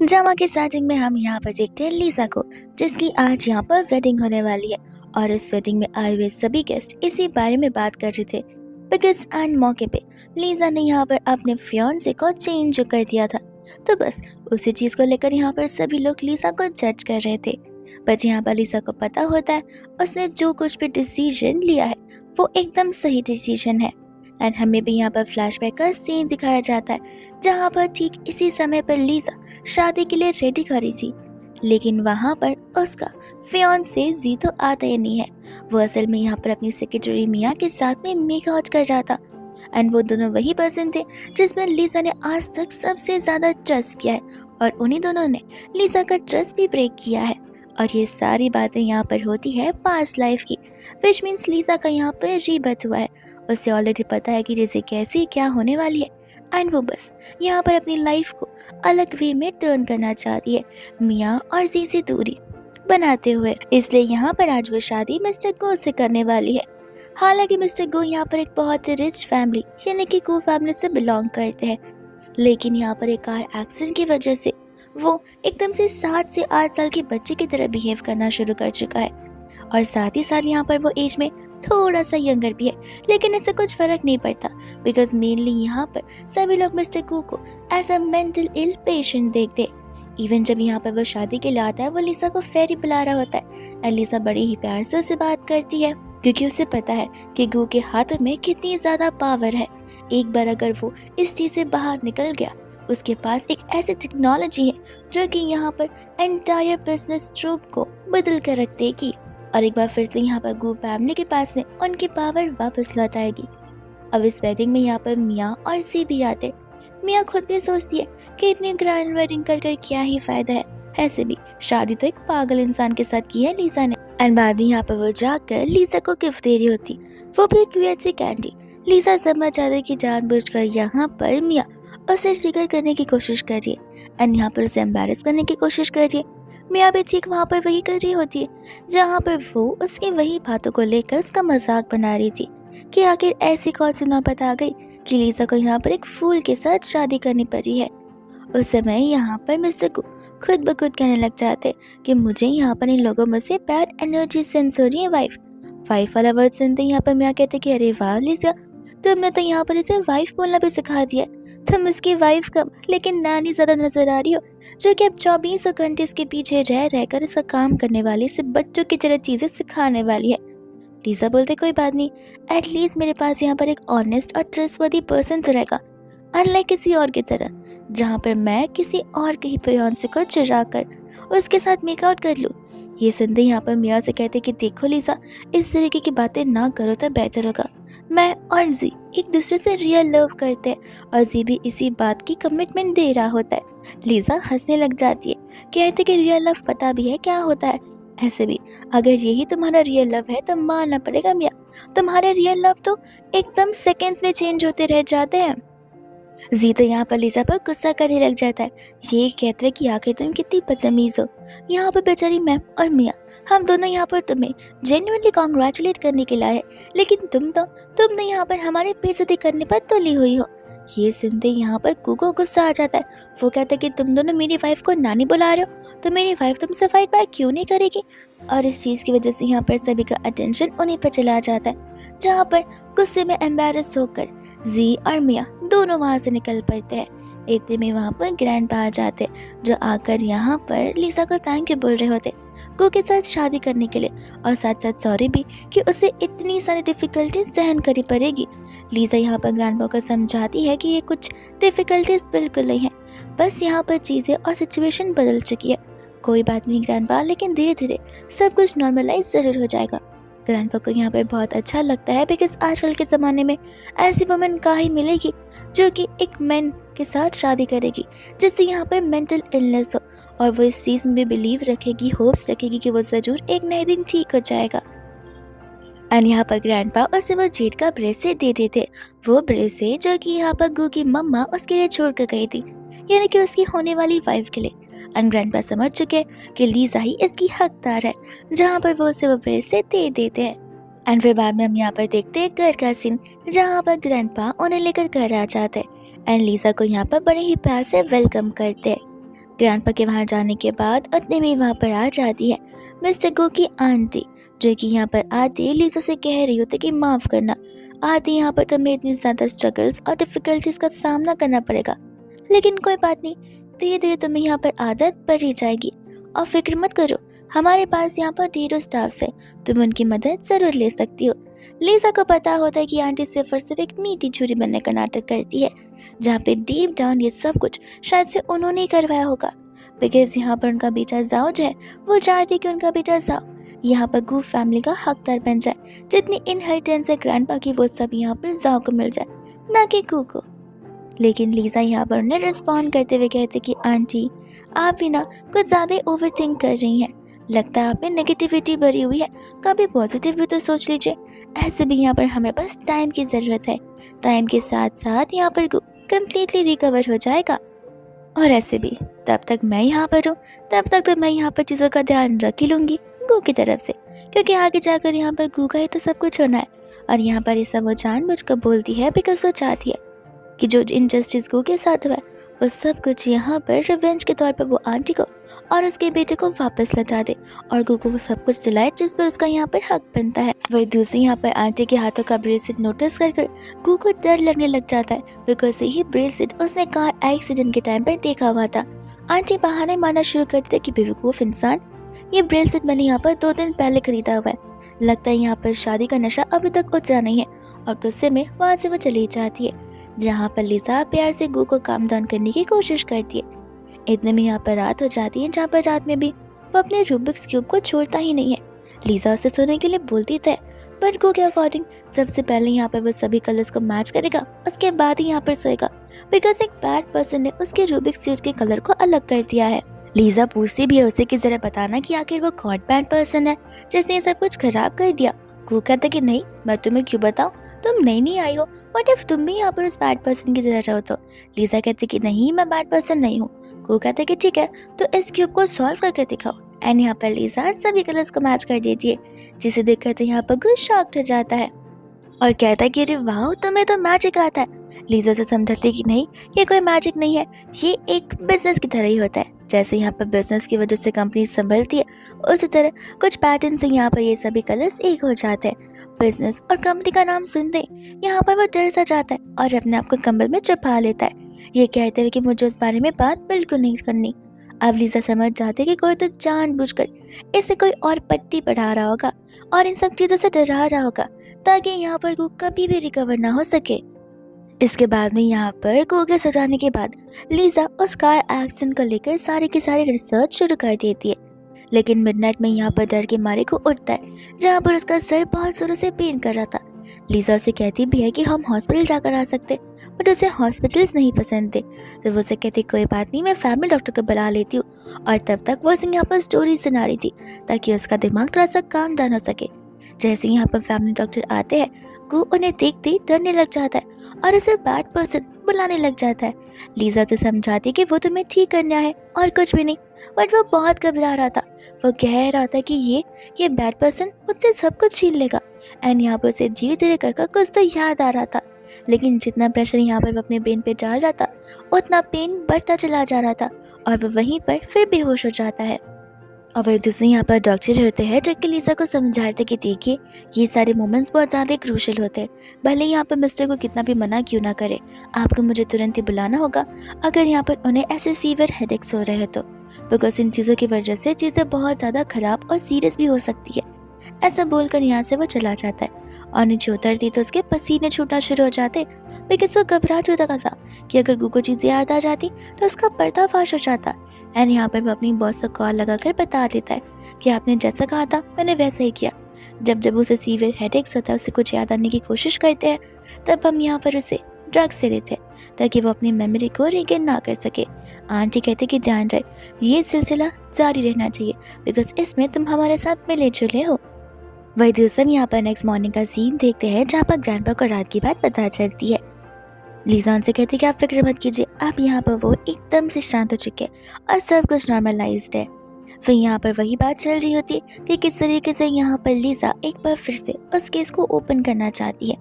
Drama के starting में हम यहाँ पर देखते हैं लीजा को, जिसकी आज यहाँ पर वेडिंग होने वाली है। और इस वेडिंग में आए हुए सभी गेस्ट इसी बारे में बात कर रहे थे, बिकॉज एंड मौके पे लीजा ने यहाँ पर अपने फियांसे को चेंज कर दिया था। तो बस उसी चीज को लेकर यहाँ पर सभी लोग लीजा को जज कर रहे थे। बट यहाँ पर लीजा को पता होता है उसने जो कुछ भी डिसीजन लिया है वो एकदम सही डिसीजन है। एंड हमें भी यहाँ पर फ्लैशबैक का सीन दिखाया जाता है, जहाँ पर ठीक इसी समय पर लीजा शादी के लिए रेडी खड़ी थी, लेकिन वहाँ पर उसका फियांसे जी तो आता ही नहीं है। वो असल में यहाँ पर अपनी सेक्रेटरी मिया के साथ में मेक आउट कर रहा था। एंड वो दोनों वही पर्सन थे जिसमें लीजा ने आज तक सबसे ज्यादा ट्रस्ट किया है, और उन्हीं दोनों ने लीजा का ट्रस्ट भी ब्रेक किया है। और ये सारी बातें यहाँ पर होती है पास्ट लाइफ की, विच मीन्स लीजा का यहाँ पर रीबर्थ हुआ है। उसे ऑलरेडी पता है कि जैसे कैसे क्या होने वाली है, एंड वो बस यहाँ पर अपनी लाइफ को अलग वे में टर्न करना चाहती है, मियाँ और जी से दूरी बनाते हुए। इसलिए यहाँ पर आज वो शादी मिस्टर गो से करने वाली है। हालांकि मिस्टर गो यहाँ पर एक बहुत ही रिच फैमिली यानी कि गो फैमिली से बिलोंग करते हैं, लेकिन यहाँ पर एक कार एक्सीडेंट की वजह से वो एकदम से 7 से 8 साल के बच्चे की तरह बिहेव करना शुरू कर चुका है। और साथ ही साथ यहाँ पर वो एज में थोड़ा सा यंगर भी है, लेकिन इससे कुछ फर्क नहीं पड़ता, बिकॉज मेनली यहाँ पर सभी लोग मिस्टर कू को as a mental ill patient देखते। इवन जब यहाँ पर वो शादी के लिए आता है, वो लिसा को फेरी बुला रहा होता है, एंड लिसा बड़ी ही प्यार से उसे बात करती है, क्योंकि उसे पता है कि गू के हाथों में कितनी ज्यादा पावर है। एक बार अगर वो इस चीज से बाहर निकल गया, उसके पास एक ऐसी टेक्नोलॉजी है जो कि यहाँ पर एंटायर बिजनेस ट्रूप को बदल कर रख देगी, और एक बार फिर से यहाँ पर गू फैमिली के पास में उनकी पावर वापस लौट आएगी। अब इस वेडिंग में यहाँ पर मियाँ और सी भी आते। मियाँ खुद भी सोचती है कि इतनी ग्रैंड वेडिंग कर क्या ही फायदा है, ऐसे भी शादी तो एक पागल इंसान के साथ की है लीजा ने। एंड बाद में यहाँ पर वो जाकर लीजा को गिफ्ट दे रही होती, वो भी एक weird सी कैंडी। लीजा समझ जाती कि जानबूझकर यहाँ पर मियाँ उसे ट्रिगर करने की कोशिश कर रही है, एंड यहाँ पर उसे एम्बैरेस करने की कोशिश कर रही है। मियाँ भी ठीक वहाँ पर वही कर रही होती है, जहाँ पर वो उसकी वही बातों को लेकर उसका मजाक बना रही थी कि आखिर ऐसी कौन सी नौबत आ गई कि लीजा को यहाँ पर एक फूल के साथ शादी करनी पड़ी है। उस समय यहाँ पर मिस्टर को खुद ब खुद कहने लग जाते कि मुझे यहाँ पर इन लोगों में से बैड एनर्जी सेंस हो रही है। वाइफ वाला वर्ड सुनते यहाँ पर मियाँ कहते कि अरे वाह लीजा, तुमने तो यहाँ पर इसे वाइफ बोलना भी सिखा दिया। तुम इसकी वाइफ कम लेकिन नानी ज्यादा नजर आ रही हो, जो कि अब 24 घंटे इसके पीछे रह कर इसका काम करने वाली, इसे बच्चों की तरह चीजें सिखाने वाली है। लीजा बोलते कोई बात नहीं, एटलीस्ट मेरे पास यहाँ पर एक ऑनेस्ट और ट्रस्टवर्दी पर्सन तो रहेगा, अनलाइक किसी और की तरह, जहाँ पर मैं किसी और के ही फियांसे को चुरा कर उसके साथ मेकआउट कर लूँ। ये सुनते यहाँ पर मियाँ से कहते कि देखो लीजा, इस तरीके की बातें ना करो तो बेहतर होगा। मैं और जी एक दूसरे से रियल लव करते हैं, और जी भी इसी बात की कमिटमेंट दे रहा होता है। लीजा हंसने लग जाती है, कहते कि रियल लव पता भी है क्या होता है। ऐसे भी अगर यही तुम्हारा रियल लव है तो मानना पड़ेगा मियाँ, तुम्हारे रियल लव तो एकदम सेकेंड्स में चेंज होते रह जाते हैं। जी तो यहाँ पर लीजा पर गुस्सा करने लग जाता है, ये कहते हैं कि आखिर तुम कितनी बदतमीज हो। यहाँ पर बेचारी मैम और मियाँ, हम दोनों यहाँ पर तुम्हें जेन्युइनली कॉन्ग्रेचुलेट करने के लिए आए, लेकिन तुम यहाँ पर हमारे बेइज्जती करने पर तुली हुई हो। ये सुनते यहाँ पर को गुस्सा आ जाता है। वो कहता है कि तुम दोनों मेरी वाइफ को नानी बुला रहे हो, तो मेरी वाइफ तुमसे फाइट बैक क्यों नहीं करेगी। और इस चीज़ की वजह से यहाँ पर सभी का अटेंशन उन्हीं पर चला जाता है, जहाँ पर गुस्से में एम्बैरस होकर जी और मियाँ दोनों वहाँ से निकल पड़ते हैं। इतने में वहाँ पर ग्रैंडपा आ जाते, जो आकर यहाँ पर लीजा को थैंक यू बोल रहे होते गो के साथ शादी करने के लिए, और साथ साथ सॉरी भी कि उसे इतनी सारी डिफिकल्टीज सहन करनी पड़ेगी। लीजा यहाँ पर ग्रैंडपा को समझाती है कि ये कुछ डिफिकल्टीज बिल्कुल नहीं है, बस यहाँ पर चीज़ें और सिचुएशन बदल चुकी है। कोई बात नहीं ग्रैंडपा, लेकिन धीरे धीरे सब कुछ नॉर्मलाइज जरूर हो जाएगा। ग्रैंडपा को यहाँ पर बहुत अच्छा लगता है, बिकॉज आजकल के ज़माने में ऐसी वुमेन कहाँ ही मिलेगी जो कि एक मैन के साथ शादी करेगी जिससे यहाँ पर मेंटल इलनेस हो, और वो इस चीज़ में भी बिलीव रखेगी, होप्स रखेगी कि वो ज़रूर एक नए दिन ठीक हो जाएगा। एंड यहाँ पर ग्रैंडपा उसे वो जेड का ब्रेसलेट दे देते, वो ब्रेसलेट जो कि यहाँ पर गू की मम्मा उसके लिए छोड़ कर गई थी, यानी कि उसकी होने वाली वाइफ के लिए। एंड ग्रैंडपा समझ चुके कि लीजा ही इसकी हकदार है, जहाँ पर वो उसे वो ब्रेसलेट दे देते हैं। एंड फिर बाद में हम यहाँ पर देखते हैं घर का सीन, जहाँ पर ग्रैंडपा उन्हें लेकर घर आ जाते हैं, एंड लीजा को यहाँ पर बड़े ही प्यार से वेलकम करते हैं। ग्रैंडपा के वहाँ जाने के बाद उतने में वहाँ पर आ जाती है मिस्टर गो की आंटी, जो कि यहाँ पर आती लीजा से कह रही होती कि माफ़ करना, आती यहाँ पर तुम्हें इतनी ज़्यादा स्ट्रगल्स और डिफ़िकल्टीज का सामना करना पड़ेगा, लेकिन कोई बात नहीं, धीरे धीरे तुम्हें यहाँ पर आदत पड़ ही जाएगी और फिक्र मत करो, हमारे पास यहाँ पर ढेरों स्टाफ्स है, तुम उनकी मदद ज़रूर ले सकती हो। लीजा को पता होता है कि आंटी सिर्फ और सिर्फ एक मीठी छुरी बनने का नाटक करती है, जहाँ पे डीप डाउन ये सब कुछ शायद से उन्होंने ही करवाया होगा, बिकॉज यहाँ पर उनका बेटा जाओ जो है वो चाहती है कि उनका बेटा जाओ यहाँ पर गू फैमिली का हकदार बन जाए, जितनी इनहेरिटेंस है ग्रैंडपा की वो सब यहाँ पर जाओ को मिल जाए, ना कि गू को। लेकिन लीजा यहाँ पर उन्हें रिस्पॉन्ड करते हुए कहते कि आंटी आप भी ना कुछ ज़्यादा ओवर थिंक कर रही हैं, लगता है आप में नेगेटिविटी भरी हुई है, कभी पॉजिटिव भी तो सोच लीजिए। ऐसे भी यहाँ पर हमें बस टाइम की ज़रूरत है, टाइम के साथ साथ यहाँ पर कम्प्लीटली रिकवर हो जाएगा। और ऐसे भी तब तक मैं यहाँ पर हूँ, तब तक तो मैं यहाँ पर चीज़ों का ध्यान रख ही लूँगी गू की तरफ से, क्योंकि आगे जाकर यहाँ पर गू का ही तो सब कुछ होना है। और यहाँ पर ये सब वो जानबूझकर बोलती है बिकॉज वो चाहती है कि जो इनजस्टिस गू के साथ हुआ है वो सब कुछ यहाँ पर रिवेंज के तौर पर वो आंटी को और उसके बेटे को वापस लौटा दे और गू को वो सब कुछ दिलाए जिस पर उसका यहाँ पर हक बनता है। वही दूसरी यहाँ पर आंटी के हाथों का ब्रेसलेट नोटिस कर गू को डर लगने लग जाता है, बिकॉज यही ब्रेसलेट उसने कार एक्सीडेंट के टाइम पर देखा हुआ था। आंटी बहाने मारना शुरू कर देती कि बेवकूफ़ इंसान, ये ब्रेसलेट मैंने यहाँ पर 2 दिन पहले खरीदा हुआ है, लगता है यहाँ पर शादी का नशा अभी तक उतरा नहीं है। और गुस्से में वहाँ से वो चली जाती है, जहाँ पर लीजा प्यार से गू को काम डाउन करने की कोशिश करती है। इतने में यहाँ पर रात हो जाती है, जहाँ पर रात में भी वो अपने रूबिक्स क्यूब को छोड़ता ही नहीं है। लीजा उसे सोने के लिए बोलती है, बट गू के अकॉर्डिंग सबसे पहले यहाँ पर वो सभी कलर्स को मैच करेगा, उसके बाद ही यहाँ पर सोएगा, बिकॉज एक बैड पर्सन ने उसके रूबिक्स क्यूब के कलर को अलग कर दिया है। लीजा पूछती भी है उसे कि जरा बताना कि आखिर वो कौन बैड पर्सन है जिसने ये सब कुछ खराब कर दिया। गू कहता कि नहीं, मैं तुम्हें क्यों बताऊं, तुम नई आई हो, व्हाट इफ तुम भी यहाँ पर उस बैड पर्सन की तरह रहो तो। लीजा कहती कि नहीं, मैं बैड पर्सन नहीं हूँ। गू कहते कि ठीक है, तो इस क्यूब को सॉल्व करके दिखाओ। एंड यहाँ पर लीजा सभी कलर्स को मैच कर देती है, जिसे देखकर तो यहाँ पर गू शॉक्ड हो जाता है और कहता है कि अरे वाह, तुम्हें तो मैजिक आता है। लीजा से समझाती कि नहीं, ये कोई मैजिक नहीं है, ये एक बिजनेस की तरह ही होता है। जैसे यहाँ पर बिजनेस की वजह से कंपनी संभलती है, उसी तरह कुछ पैटर्न से यहाँ पर ये सभी कलर्स एक हो जाते हैं। बिजनेस और कंपनी का नाम सुनते यहाँ पर वो डर सा जाता है और अपने आप को कंबल में छुपा लेता है, ये कहते हुए कि मुझे उस बारे में बात बिल्कुल नहीं करनी। अब लीजा समझ जाती है कि कोई तो जानबूझकर इसे कोई और पट्टी पढ़ा रहा होगा और इन सब चीज़ों से डरा रहा होगा, ताकि यहाँ पर गू कभी भी रिकवर ना हो सके। इसके बाद में यहाँ पर गू के सजाने के बाद लीजा उस कार एक्सीडेंट को लेकर सारी की सारी रिसर्च शुरू कर देती है, लेकिन मिडनाइट में यहाँ पर डर के मारे को उठता है, जहाँ पर उसका सर बहुत जोरों से पेन कर रहा था। लीजा उसे कहती भी है कि हम हॉस्पिटल जाकर आ सकते, बट उसे हॉस्पिटल्स नहीं पसंद थे, तो वो उसे कहती कोई बात नहीं, मैं फैमिली डॉक्टर को बुला लेती हूँ। और तब तक वो उसे यहाँ पर स्टोरी सुना रही थी ताकि उसका दिमाग थोड़ा सा काम डाउन हो सके। जैसे यहाँ पर फैमिली डॉक्टर आते हैं, गू उन्हें देखते ही डरने लग जाता है और उसे बैड पर्सन बुलाने लग जाता है। लीजा उसे समझाती कि वो तुम्हें ठीक करना है और कुछ भी नहीं, बट वो बहुत घबरा रहा था। वो कह रहा था कि ये बैड पर्सन मुझसे सब कुछ छीन लेगा। एंड यहाँ पर उसे धीरे धीरे कर कुछ तो याद आ रहा था, लेकिन जितना प्रेशर यहाँ पर वो अपने ब्रेन पे डाल रहा था उतना पेन बढ़ता चला जा रहा था और वो वहीं पर फिर बेहोश हो जाता है। और वह दूसरे यहाँ पर डॉक्टर होते हैं जो कि लीजा को समझाते कि देखिए, ये सारे मोमेंट्स बहुत ज़्यादा क्रूशल होते हैं, भले यहाँ पर मिस्टर को कितना भी मना क्यों ना करे, आपको मुझे तुरंत ही बुलाना होगा अगर यहाँ पर उन्हें ऐसे सीवियर हेडेक्स हो रहे हैं तो, बिकॉज इन चीज़ों की वजह से चीज़ें बहुत ज़्यादा खराब और सीरियस भी हो सकती है। ऐसा बोलकर यहाँ से वो चला जाता है और नीचे उतरती तो उसके पसीने छूटना शुरू हो जाते, बिकॉज वो घबरा चुका था कि अगर गू को चीज़ें याद आ जाती तो उसका पर्दाफाश हो जाता। एंड यहाँ पर वो अपनी बॉस को कॉल लगाकर बता देता है कि आपने जैसा कहा था मैंने वैसा ही किया। जब उसे सीवियर हेडेक्स होता है, उसे कुछ याद आने की कोशिश करते हैं, तब हम यहाँ पर उसे ड्रग्स दे देते हैं ताकि वो अपनी मेमोरी को रिगेन ना कर सके। आंटी कहते कि ध्यान रहे, ये सिलसिला जारी रहना चाहिए, बिकॉज इसमें तुम हमारे साथ मिले जुले हो। वही दूसरा यहाँ पर नेक्स्ट मॉर्निंग का सीन देखते हैं, जहाँ पर ग्रैंडपा को रात की बात पता चलती है। लीजा उनसे कहती कि आप फिक्र मत कीजिए, आप यहाँ पर वो एकदम से शांत हो चुके और सब कुछ नॉर्मलाइज्ड है। फिर यहाँ पर वही बात चल रही होती है कि किस तरीके से यहाँ पर लीजा एक बार फिर से उस केस को ओपन करना चाहती है।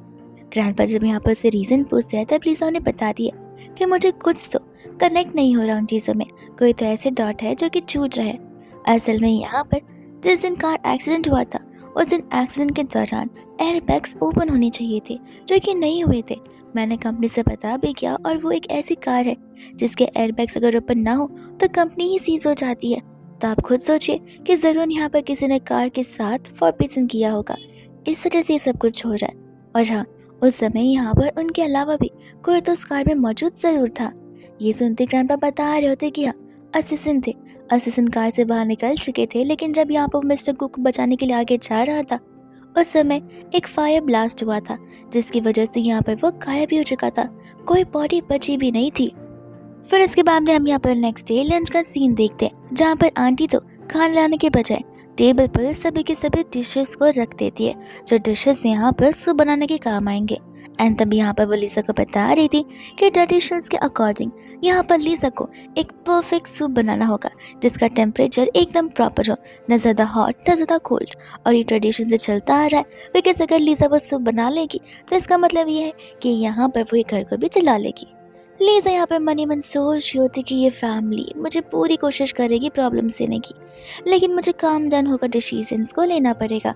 ग्रैंडपा जब यहाँ पर से रीज़न पूछते हैं तब लीजा उन्हें बताती है कि मुझे कुछ तो कनेक्ट नहीं हो रहा उन चीज़ों में, कोई तो ऐसे डॉट है जो कि छूट रहा है। असल में यहाँ पर जिस दिन कार एक्सीडेंट हुआ था, उस दिन एक्सीडेंट के दौरान एयर बैग्स ओपन होने चाहिए थे, जो कि नहीं हुए थे। मैंने कंपनी से पता भी किया और वो एक ऐसी कार है जिसके एयर बैग्स अगर ओपन ना हो तो कंपनी ही सीज हो जाती है। तो आप खुद सोचिए कि ज़रूर यहाँ पर किसी ने कार के साथ फॉरबिडन किया होगा, इस वजह से ये सब कुछ हो रहा है। और हाँ, उस समय यहाँ पर उनके अलावा भी कोई तो उस कार में मौजूद ज़रूर था। ये सुनते ग्रैंडपा बता रहे होते कि हाँ, असिस्टेंट थे। असिस्टेंट कार से बाहर निकल चुके थे, लेकिन जब यहाँ पर मिस्टर कुक को बचाने के लिए आगे जा रहा था, उस समय एक फायर ब्लास्ट हुआ था, जिसकी वजह से यहाँ पर वो गायब भी हो चुका था। कोई बॉडी बची भी नहीं थी। फिर इसके बाद में हम यहाँ पर नेक्स्ट डे लंच का सीन देखते हैं, जहाँ पर आंटी तो खाना लाने के बजाय टेबल पर सभी के सभी डिशेस को रख देती है, जो डिशेस यहाँ पर सूप बनाने के काम आएंगे। एंड तब यहाँ पर वो लीसा को बता रही थी कि ट्रेडिशंस के अकॉर्डिंग यहाँ पर लीसा को एक परफेक्ट सूप बनाना होगा, जिसका टेम्परेचर एकदम प्रॉपर हो, न ज़्यादा हॉट न ज़्यादा कोल्ड। और ये ट्रेडिशन से चलता आ रहा है, बिकॉज अगर लीसा वो सूप बना लेगी तो इसका मतलब ये है कि यहाँ पर वो ये घर को भी चला लेगी। लीजा यहाँ पर मनी मन सोच रही होती कि ये फैमिली मुझे पूरी कोशिश करेगी प्रॉब्लम देने की, लेकिन मुझे काम डन होकर डिसीजंस को लेना पड़ेगा।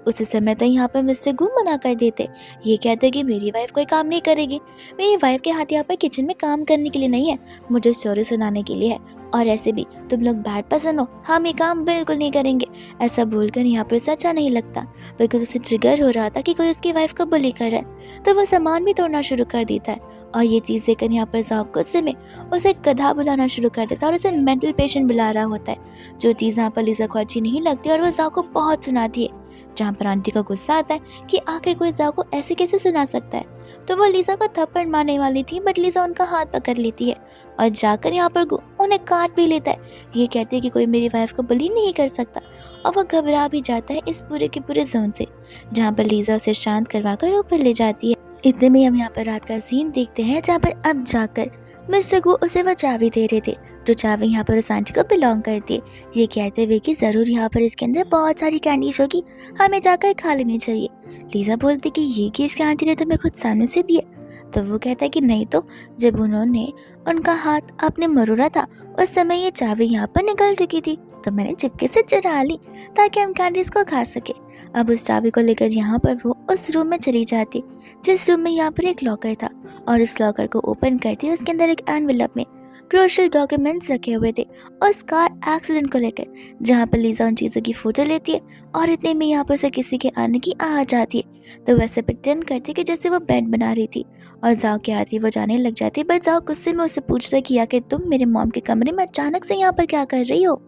उसी समय तो यहाँ पर मिस्टर गुम मना कर देते, ये कहते कि मेरी वाइफ कोई काम नहीं करेगी, मेरी वाइफ के हाथ यहाँ पर किचन में काम करने के लिए नहीं है, मुझे स्टोरी सुनाने के लिए है। और ऐसे भी तुम लोग बैड पर्सन हो, हम ये काम बिल्कुल नहीं करेंगे। ऐसा बोलकर यहाँ पर सच्चा नहीं लगता, बिकॉज उसे ट्रिगर हो रहा था कि कोई उसकी वाइफ को बुली कर रहा है, तो वो सामान भी तोड़ना शुरू कर देता है। और ये चीज़ देखकर यहाँ पर जाओ गुस्से में उसे गधा बुलाना शुरू कर देता है और उसे मेंटल पेशेंट बुला रहा होता है, जो चीज़ यहाँ पर लीजा को अच्छी नहीं लगती और वो जाओ को बहुत सुनाती है। जहाँ पर आंटी को गुस्सा आता है कि आखिर कोई जाओ को ऐसे कैसे सुना सकता है, तो वो लीजा को थप्पड़ मारने वाली थी, बट लीजा उनका हाथ पकड़ लेती है और जाकर यहाँ पर उन्हें काट भी लेता है। ये कहती है कि कोई मेरी वाइफ को बुली नहीं कर सकता, और वो घबरा भी जाता है इस पूरे के पूरे जोन से, जहाँ पर लीजा उसे शांत करवा कर ऊपर ले जाती है। इतने में हम यहाँ पर रात का सीन देखते हैं, जहाँ पर अब जाकर मिस्टर गु उसे वो चाबी दे रहे थे, जो चाबी यहाँ पर उस आंटी को बिलोंग करती है, ये कहते हुए कि ज़रूर यहाँ पर इसके अंदर बहुत सारी कैंडीज होगी, हमें जाकर खा लेनी चाहिए। लीजा बोलती कि ये कि इसके आंटी ने तुम्हें खुद सामने से दिया, तो वो कहता है कि नहीं तो जब उन्होंने उनका हाथ आपने मरोड़ा था उस समय ये चाबी यहाँ पर निकल चुकी थी, तो मैंने चुपके से चुरा ली ताकि हम कैंडीज को खा सके। अब उस चाबी को लेकर यहाँ पर वो उस रूम में चली जाती, जिस रूम में यहाँ पर एक लॉकर था, और उस लॉकर को ओपन करती उसके अंदर एक एनवेलप में क्रूशियल डॉक्यूमेंट्स रखे हुए थे उस कार एक्सीडेंट को लेकर, जहाँ पर लीजा उन चीज़ों की फोटो लेती है और इतने में यहाँ पर से किसी के आने की आ जाती है, तो वैसे प्रिटेंड करती कि जैसे वो बेड बना रही थी, और जाओ के आती वो जाने लग जाती, बट जाओ गुस्से में उससे पूछता कि आखिर तुम मेरे मॉम के कमरे में अचानक से यहाँ पर क्या कर रही हो।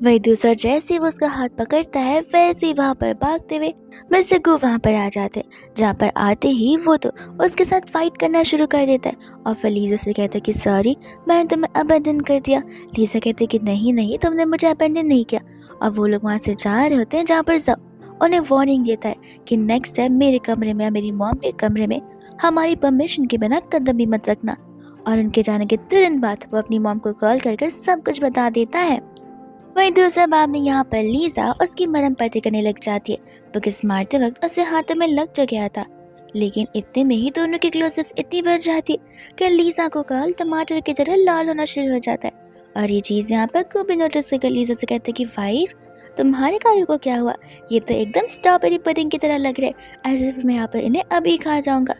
वही दूसरा जैसे ही वो उसका हाथ पकड़ता है, वैसे ही वहाँ पर भागते हुए मिस्टर गु वहाँ पर आ जाते, जहाँ पर आते ही वो तो उसके साथ फाइट करना शुरू कर देता है, और फिर लीजा से कहता है कि सॉरी मैंने तुम्हें अबेंडन कर दिया। लीजा कहते कि नहीं नहीं, तुमने मुझे अबेंडन नहीं किया। और वो लोग वहाँ से जा रहे होते हैं, जहाँ पर जाओ उन्हें वार्निंग देता है कि नेक्स्ट टाइम मेरे कमरे में या मेरी मॉम के कमरे में हमारी परमिशन के बिना कदम भी मत रखना। और उनके जाने के तुरंत बाद वो अपनी मॉम को कॉल कर सब कुछ बता देता है। वहीं दूसरे बाब में यहाँ पर लीजा उसकी मरहम पट्टी करने लग जाती है, बिकॉज मारते वक्त उसे हाथों में लग जो गया था। लेकिन इतने में ही दोनों की क्लोजनेस इतनी बढ़ जाती है कि लीजा को गाल टमाटर की तरह लाल होना शुरू हो जाता है। और ये चीज़ यहाँ पर खूब नोटिस कर लीजा से कहते कि वाइफ तुम्हारे गाल को क्या हुआ, ये तो एकदम स्ट्रॉबेरी पुडिंग की तरह लग रहा है, एज इफ मैं यहाँ पर इन्हें अभी खा जाऊंगा।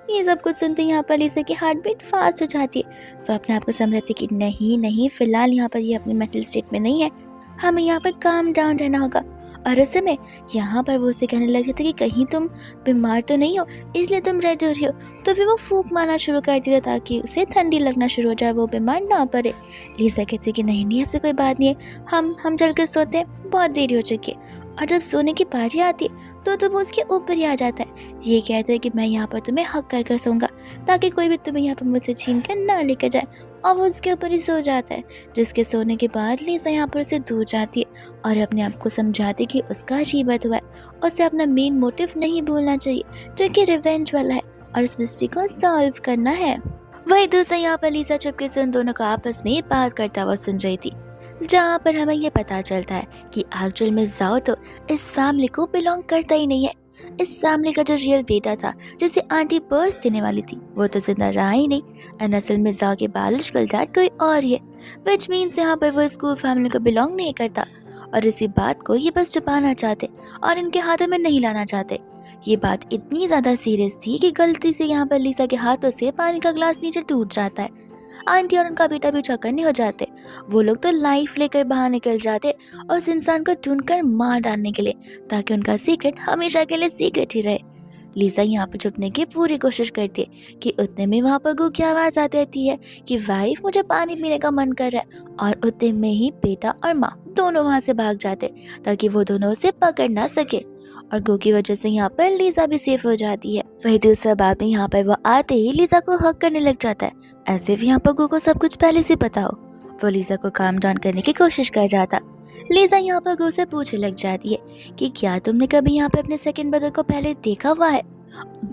ये सब कुछ सुनते यहाँ पर लीजा की हार्ट बीट फास्ट हो जाती है। वो अपने आप को समझती कि नहीं नहीं, फिलहाल यहाँ पर ये अपनी मेंटल स्टेट में नहीं है, हमें यहाँ पर काम डाउन रहना होगा। और उस समय यहाँ पर वो उसे कहने लग जाता कि कहीं तुम बीमार तो नहीं हो इसलिए तुम रेड हो रही हो, तो फिर वो फूंक मारना शुरू कर देता ताकि उसे ठंडी लगना शुरू हो जाए, वो बीमार ना पड़े। लीजा कहती कि नहीं नहीं ऐसी कोई बात नहीं है, हम चलकर सोते हैं, बहुत देरी हो चुकी है। और जब सोने की बारी आती है तो वो उसके ऊपर ही आ जाता है, ये कहता है कि मैं यहाँ पर तुम्हें हक कर सोऊंगा ताकि कोई भी तुम्हें यहाँ पर मुझसे छीन कर ना लेकर जाए, और वो उसके ऊपर ही सो जाता है। जिसके सोने के बाद लीजा यहाँ पर उसे दूर जाती है और अपने आप को समझाती कि उसका अजीबत हुआ है, उसे अपना मेन मोटिव नहीं भूलना चाहिए जो कि रिवेंज वाला है और इस मिस्ट्री को सॉल्व करना है। वही दूसरा यहाँ पर लीजा चुपके से उन दोनों को आपस में बात करता हुआ सुन रही थी, जहाँ पर हमें ये पता चलता है कि एक्चुअल में जाओ तो इस फैमिली को बिलोंग करता ही नहीं है, इस फैमिली का जो रियल बेटा था, जिसे आंटी बर्थ देने वाली थी, वो तो जिंदा रहा ही नहीं। एंड असल में जाओ के बायोलॉजिकल डैड कोई और ही है, विच मीन्स यहाँ पर वो स्कूल फैमिली को बिलोंग नहीं करता। और इसी बात को ये बस छुपाना चाहते और इनके हाथों में नहीं लाना चाहते। ये बात इतनी ज्यादा सीरियस थी कि गलती से यहाँ पर लिसा के हाथों से पानी का ग्लास नीचे टूट जाता है। आंटी और उनका बेटा भी चौकन्ने हो जाते। वो लोग तो लाइफ लेकर बाहर निकल जाते और उस इंसान को ढूंढकर मार डालने के लिए, ताकि उनका सीक्रेट हमेशा के लिए सीक्रेट ही रहे। लिसा यहाँ पर छुपने की पूरी कोशिश करती है कि उतने में वहाँ पर गू की आवाज आती रहती है कि वाइफ मुझे पानी पीने का मन कर रहा है, और उतने में ही बेटा और माँ दोनों वहाँ से भाग जाते ताकि वो दोनों उसे पकड़ ना सके। और गू की वजह से यहाँ पर लिसा भी सेफ हो जाती है। वही दूसरा बात में यहाँ पर वो आते ही लिसा को हक करने लग जाता है, ऐसे भी यहाँ पर गू को सब कुछ पहले से पता हो। वो लिसा को काम डाउन करने की कोशिश कर जाता। लिसा यहाँ पर गू से पूछने लग जाती है कि क्या तुमने कभी यहाँ पर अपने सेकंड ब्रदर को पहले देखा हुआ है।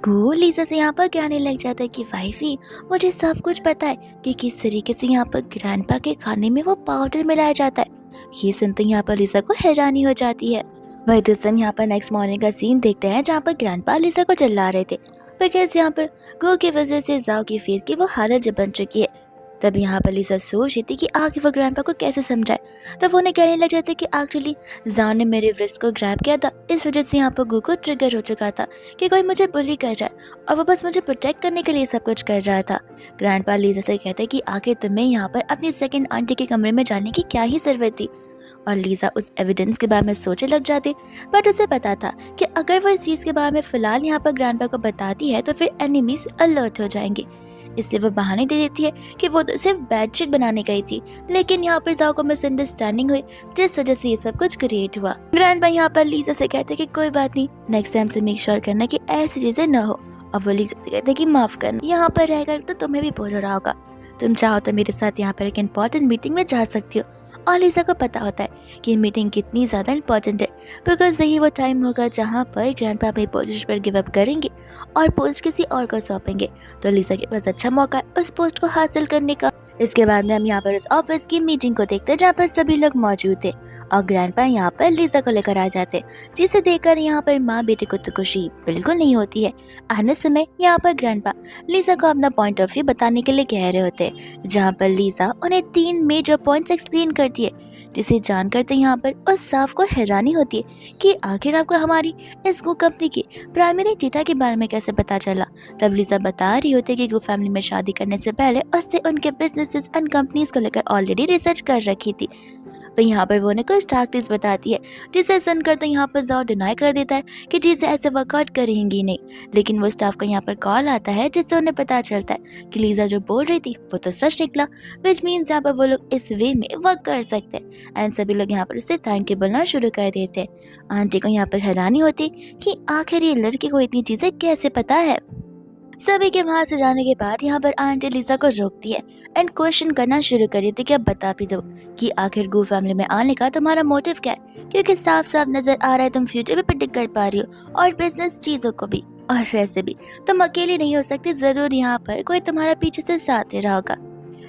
गू लिसा से यहाँ पर कहने लग जाता है कि वाइफी, मुझे सब कुछ पता है कि किस तरीके से यहाँ पर ग्रैंडपा के खाने में वो पाउडर मिलाया जाता है। ये सुनते यहाँ पर लिसा को हैरानी हो जाती है। वही दूसरा यहाँ पर नेक्स्ट मॉर्निंग का सीन देखते हैं जहाँ पर ग्रैंडपा लिसा को चिल्ला रहे थे बिकॉज यहाँ पर गो की वजह से जाओ की फेस की वो हालत जो बन चुकी है। तब यहाँ पर लिसा सोच रही थी कि आगे वो ग्रैंडपा को कैसे समझाए। तब उन्हें कहने लग जाते कि एक्चुअली जाओ ने मेरे रिस्ट को ग्रैब किया था, इस वजह से यहाँ पर गो को ट्रिगर हो चुका था कि कोई मुझे बुली कर जाए, और वो बस मुझे प्रोटेक्ट करने के लिए सब कुछ कर रहा था। ग्रैंडपा लिसा से कहते कि आखिर तुम्हें यहाँ पर अपनी सेकंड आंटी के कमरे में जाने की क्या ही जरूरत थी। और लिसा उस एविडेंस के बारे में सोचने लग जाती, बट उसे पता था कि अगर वो इस चीज के बारे में फिलहाल यहाँ पर ग्रैंडपा को बताती है तो फिर एनिमीज अलर्ट हो जाएंगे। इसलिए वो बहाने दे देती है कि वो तो सिर्फ बेडशीट बनाने गई थी, लेकिन यहाँ पर जाओ को मिसअंडरस्टैंडिंग हुई जिस वजह से ये सब कुछ क्रिएट हुआ। ग्रैंडपा यहाँ पर लिसा से कहते कि कोई बात नहीं, नेक्स्ट टाइम से मेक श्योर करना कि ऐसी चीजें न हो। और वो लिसा से कहते कि माफ करना, यहाँ पर रहकर तो तुम्हें भी बोल रहा होगा, तुम चाहो तो मेरे साथ यहाँ पर एक इम्पोर्टेंट मीटिंग में जा सकती हो। और लिसा को पता होता है कि मीटिंग कितनी ज़्यादा इम्पोर्टेंट है बिकॉज यही वो टाइम होगा जहाँ पर ग्रैंडपा अपनी पोस्ट पर गिव अप करेंगे और पोस्ट किसी और को सौंपेंगे। तो लिसा के पास अच्छा मौका है उस पोस्ट को हासिल करने का। इसके बाद में हम यहाँ पर उस ऑफिस की मीटिंग को देखते हैं जहाँ पर सभी लोग मौजूद थे और ग्रैंडपा यहाँ पर लिसा को लेकर आ जाते, जिसे देखकर यहाँ पर माँ बेटे को तो खुशी बिल्कुल नहीं होती है। आने समय यहाँ पर ग्रैंडपा लिसा को अपना पॉइंट ऑफ व्यू बताने के लिए कह रहे होते हैं, जहाँ पर लिसा उन्हें 3 मेजर पॉइंट्स एक्सप्लेन करती है, जिसे जानकर तो यहाँ पर उस स्टाफ को हैरानी होती है कि आखिर आपको हमारी इस गो कंपनी की प्राइमरी डेटा के बारे में कैसे पता चला। तब लिसा बता रही होती है कि गो फैमिली में शादी करने से पहले उसने उनके बिजनेसेस एंड कंपनीज को लेकर ऑलरेडी रिसर्च कर रखी थी। तो यहाँ पर वो उन्हें कुछ टैक्टिक्स बताती है, जिसे सुनकर तो यहाँ पर जाओ डिनाई कर देता है कि चीजें ऐसे वर्कआउट करेंगी नहीं। लेकिन वो स्टाफ को यहाँ पर कॉल आता है जिससे उन्हें पता चलता है कि लिसा जो बोल रही थी वो तो सच निकला, विच मीन्स यहाँ पर वो लोग इस वे में वर्क कर सकते हैं। एंड सभी लोग यहाँ पर उससे थैंक यू बोलना शुरू कर देते हैं। आंटी को यहाँ पर हैरानी होती कि आखिर ये लड़की को इतनी चीजें कैसे पता है। सभी के वहां से जाने के बाद यहाँ पर आंटी लिसा को रोकती है एंड क्वेश्चन करना शुरू कर देती कि अब बता भी दो कि आखिर गू फैमिली में आने का तुम्हारा मोटिव क्या है, क्योंकि साफ साफ नजर आ रहा है तुम फ्यूचर भी प्रेडिक्ट कर पा रही हो और बिजनेस चीजों को भी, और वैसे भी तुम अकेली नहीं हो सकती, जरूर यहाँ पर कोई तुम्हारा पीछे से साथ दे रहा होगा।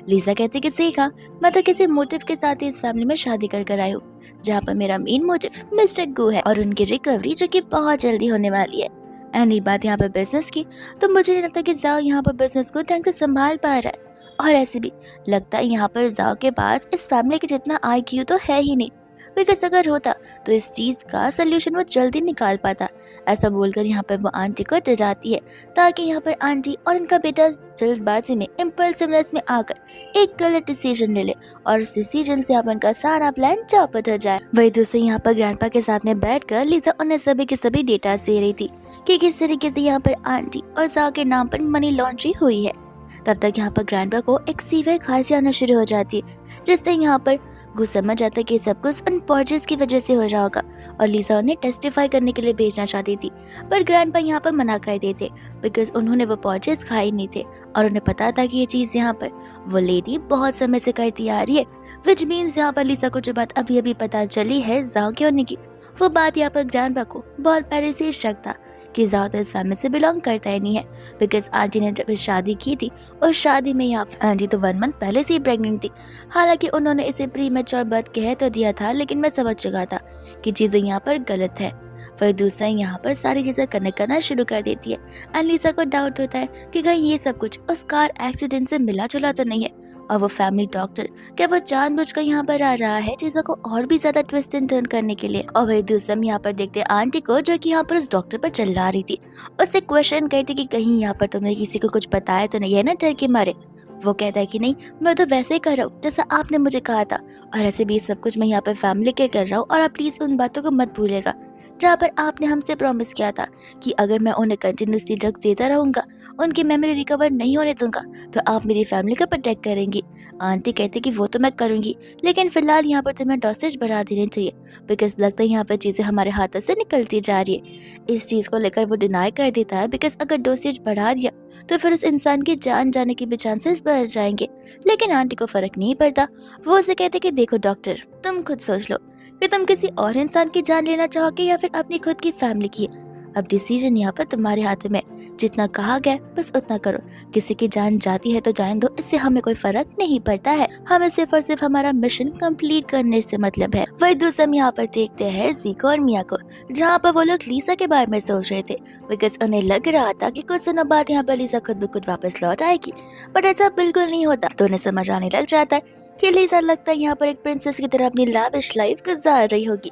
लिसा कहती कि सीखा, मैं तो किसी मोटिव के साथ ही इस फैमिली में शादी कर आई हूँ, जहाँ पर मेरा मेन मोटिव मिस्टर गू है और उनकी रिकवरी जो कि बहुत जल्दी होने वाली है। एंड ये बात यहाँ पर बिजनेस की, तो मुझे नहीं लगता कि जाओ यहाँ पर बिजनेस को ढंग से संभाल पा रहा है, और ऐसे भी लगता है यहाँ पर जाओ के पास इस फैमिली के जितना IQ तो है ही नहीं, बिकॉज अगर होता तो इस चीज का सोल्यूशन वो जल्दी निकाल पाता। ऐसा बोलकर यहाँ पर वो आंटी को डराती है ताकि यहाँ पर आंटी और उनका बेटा जल्दबाजी में इम्पल्सिवनेस में आकर एक गलत डिसीजन ले ले और उस डिसीजन से अपन का सारा प्लान चौपट हो जाए। वही दूसरे यहाँ पर ग्रैंडपा के साथ में बैठकर लिसा उन्हें सभी के सभी डेटा दे रही थी कि किस तरीके से यहाँ पर आंटी और जाओ के नाम पर मनी लॉन्ड्रिंग हुई है। तब तक यहाँ पर ग्रैंडपा को एक सीवियर खांसी आना शुरू हो जाती है, जिससे यहाँ पर गु समझ जाता है कि सब कुछ उन पॉर्जेस की वजह से हो रहा होगा और लिसा उन्हें टेस्टिफाई करने के लिए भेजना चाहती थी, पर ग्रैंडपा यहाँ पर मना कर देते बिकॉज उन्होंने वो पॉर्जेस खाए नहीं थे और उन्हें पता था कि ये चीज़ यहाँ पर वो लेडी बहुत समय से करती आ रही है, विच मीन्स यहाँ पर लिसा को जो बात अभी अभी पता चली है जाओ के होने की, वो बात यहाँ पर ग्रैंडपा को बहुत पहले से शक था कि जाओ तो इस फैमिली से बिलोंग करता ही नहीं है, बिकॉज आंटी ने जब शादी की थी और शादी में यहाँ आंटी तो 1 मंथ पहले से ही प्रेग्नेंट थी। हालांकि उन्होंने इसे प्री मैच्योर बर्थ कह तो दिया था, लेकिन मैं समझ चुका था कि चीजें यहाँ पर गलत है। फिर दूसरा यहाँ पर सारी चीजें कनेक्ट करना शुरू कर देती है एंड लीसा को डाउट होता है कि कहीं ये सब कुछ उस कार एक्सीडेंट से मिला जुला तो नहीं है। और वो फैमिली डॉक्टर क्या वो जानबूझकर यहाँ पर आ रहा है चीजों को और भी ज्यादा ट्विस्ट एंड टर्न करने के लिए। और वही दूसरा हम यहाँ पर देखते हैं आंटी को जो कि यहाँ पर उस डॉक्टर पर चिल्ला रही थी, उससे क्वेश्चन करती कि कहीं यहाँ पर तुमने किसी को कुछ बताया तो नहीं है ना डर के मारे। वो कहता है कि नहीं, मैं तो वैसे ही कर रहा हूँ जैसा आपने मुझे कहा था, और ऐसे भी सब कुछ मैं यहाँ पर फैमिली के कर रहा हूँ और आप प्लीज उन बातों को मत भूलिएगा जहाँ पर आपने हमसे प्रॉमिस किया था कि अगर मैं उन्हें कंटिन्यूसली ड्रग्स देता रहूंगा, उनकी मेमोरी रिकवर नहीं होने दूंगा, तो आप मेरी फैमिली को प्रोटेक्ट करेंगी। आंटी कहते कि वो तो मैं करूंगी, लेकिन फिलहाल यहाँ पर तुम्हें डोसेज बढ़ा देनी चाहिए बिकॉज लगता है यहाँ पर चीजें हमारे हाथों से निकलती जा रही है। इस चीज को लेकर वो डिनाई कर देता है बिकॉज अगर डोसेज बढ़ा दिया तो फिर उस इंसान की जान जाने के भी चांसेस बढ़ जाएंगे। लेकिन आंटी को फर्क नहीं पड़ता। वो उसे कहते कि देखो डॉक्टर, तुम खुद सोच लो कि तुम किसी और इंसान की जान लेना चाहोगे या फिर अपनी खुद की फैमिली की। अब डिसीजन यहाँ पर तुम्हारे हाथ में, जितना कहा गया बस उतना करो। किसी की जान जाती है तो जान दो, इससे हमें कोई फर्क नहीं पड़ता है। हमें सिर्फ और सिर्फ हमारा मिशन कंप्लीट करने से मतलब है। वही दूसरा हम यहाँ पर देखते हैं जीको और मिया को, जहाँ पर वो लोग लीसा के बारे में सोच रहे थे बिकॉज उन्हें लग रहा था कि कुछ दिनों बाद यहाँ पर लीसा खुद ब खुद वापस लौट आएगी, बट ऐसा बिल्कुल नहीं होता। तो उन्हें समझ आने लग जाता है कि लीसा लगता है यहाँ पर एक प्रिंसेस की तरह अपनी लाविश लाइफ गुजार रही होगी,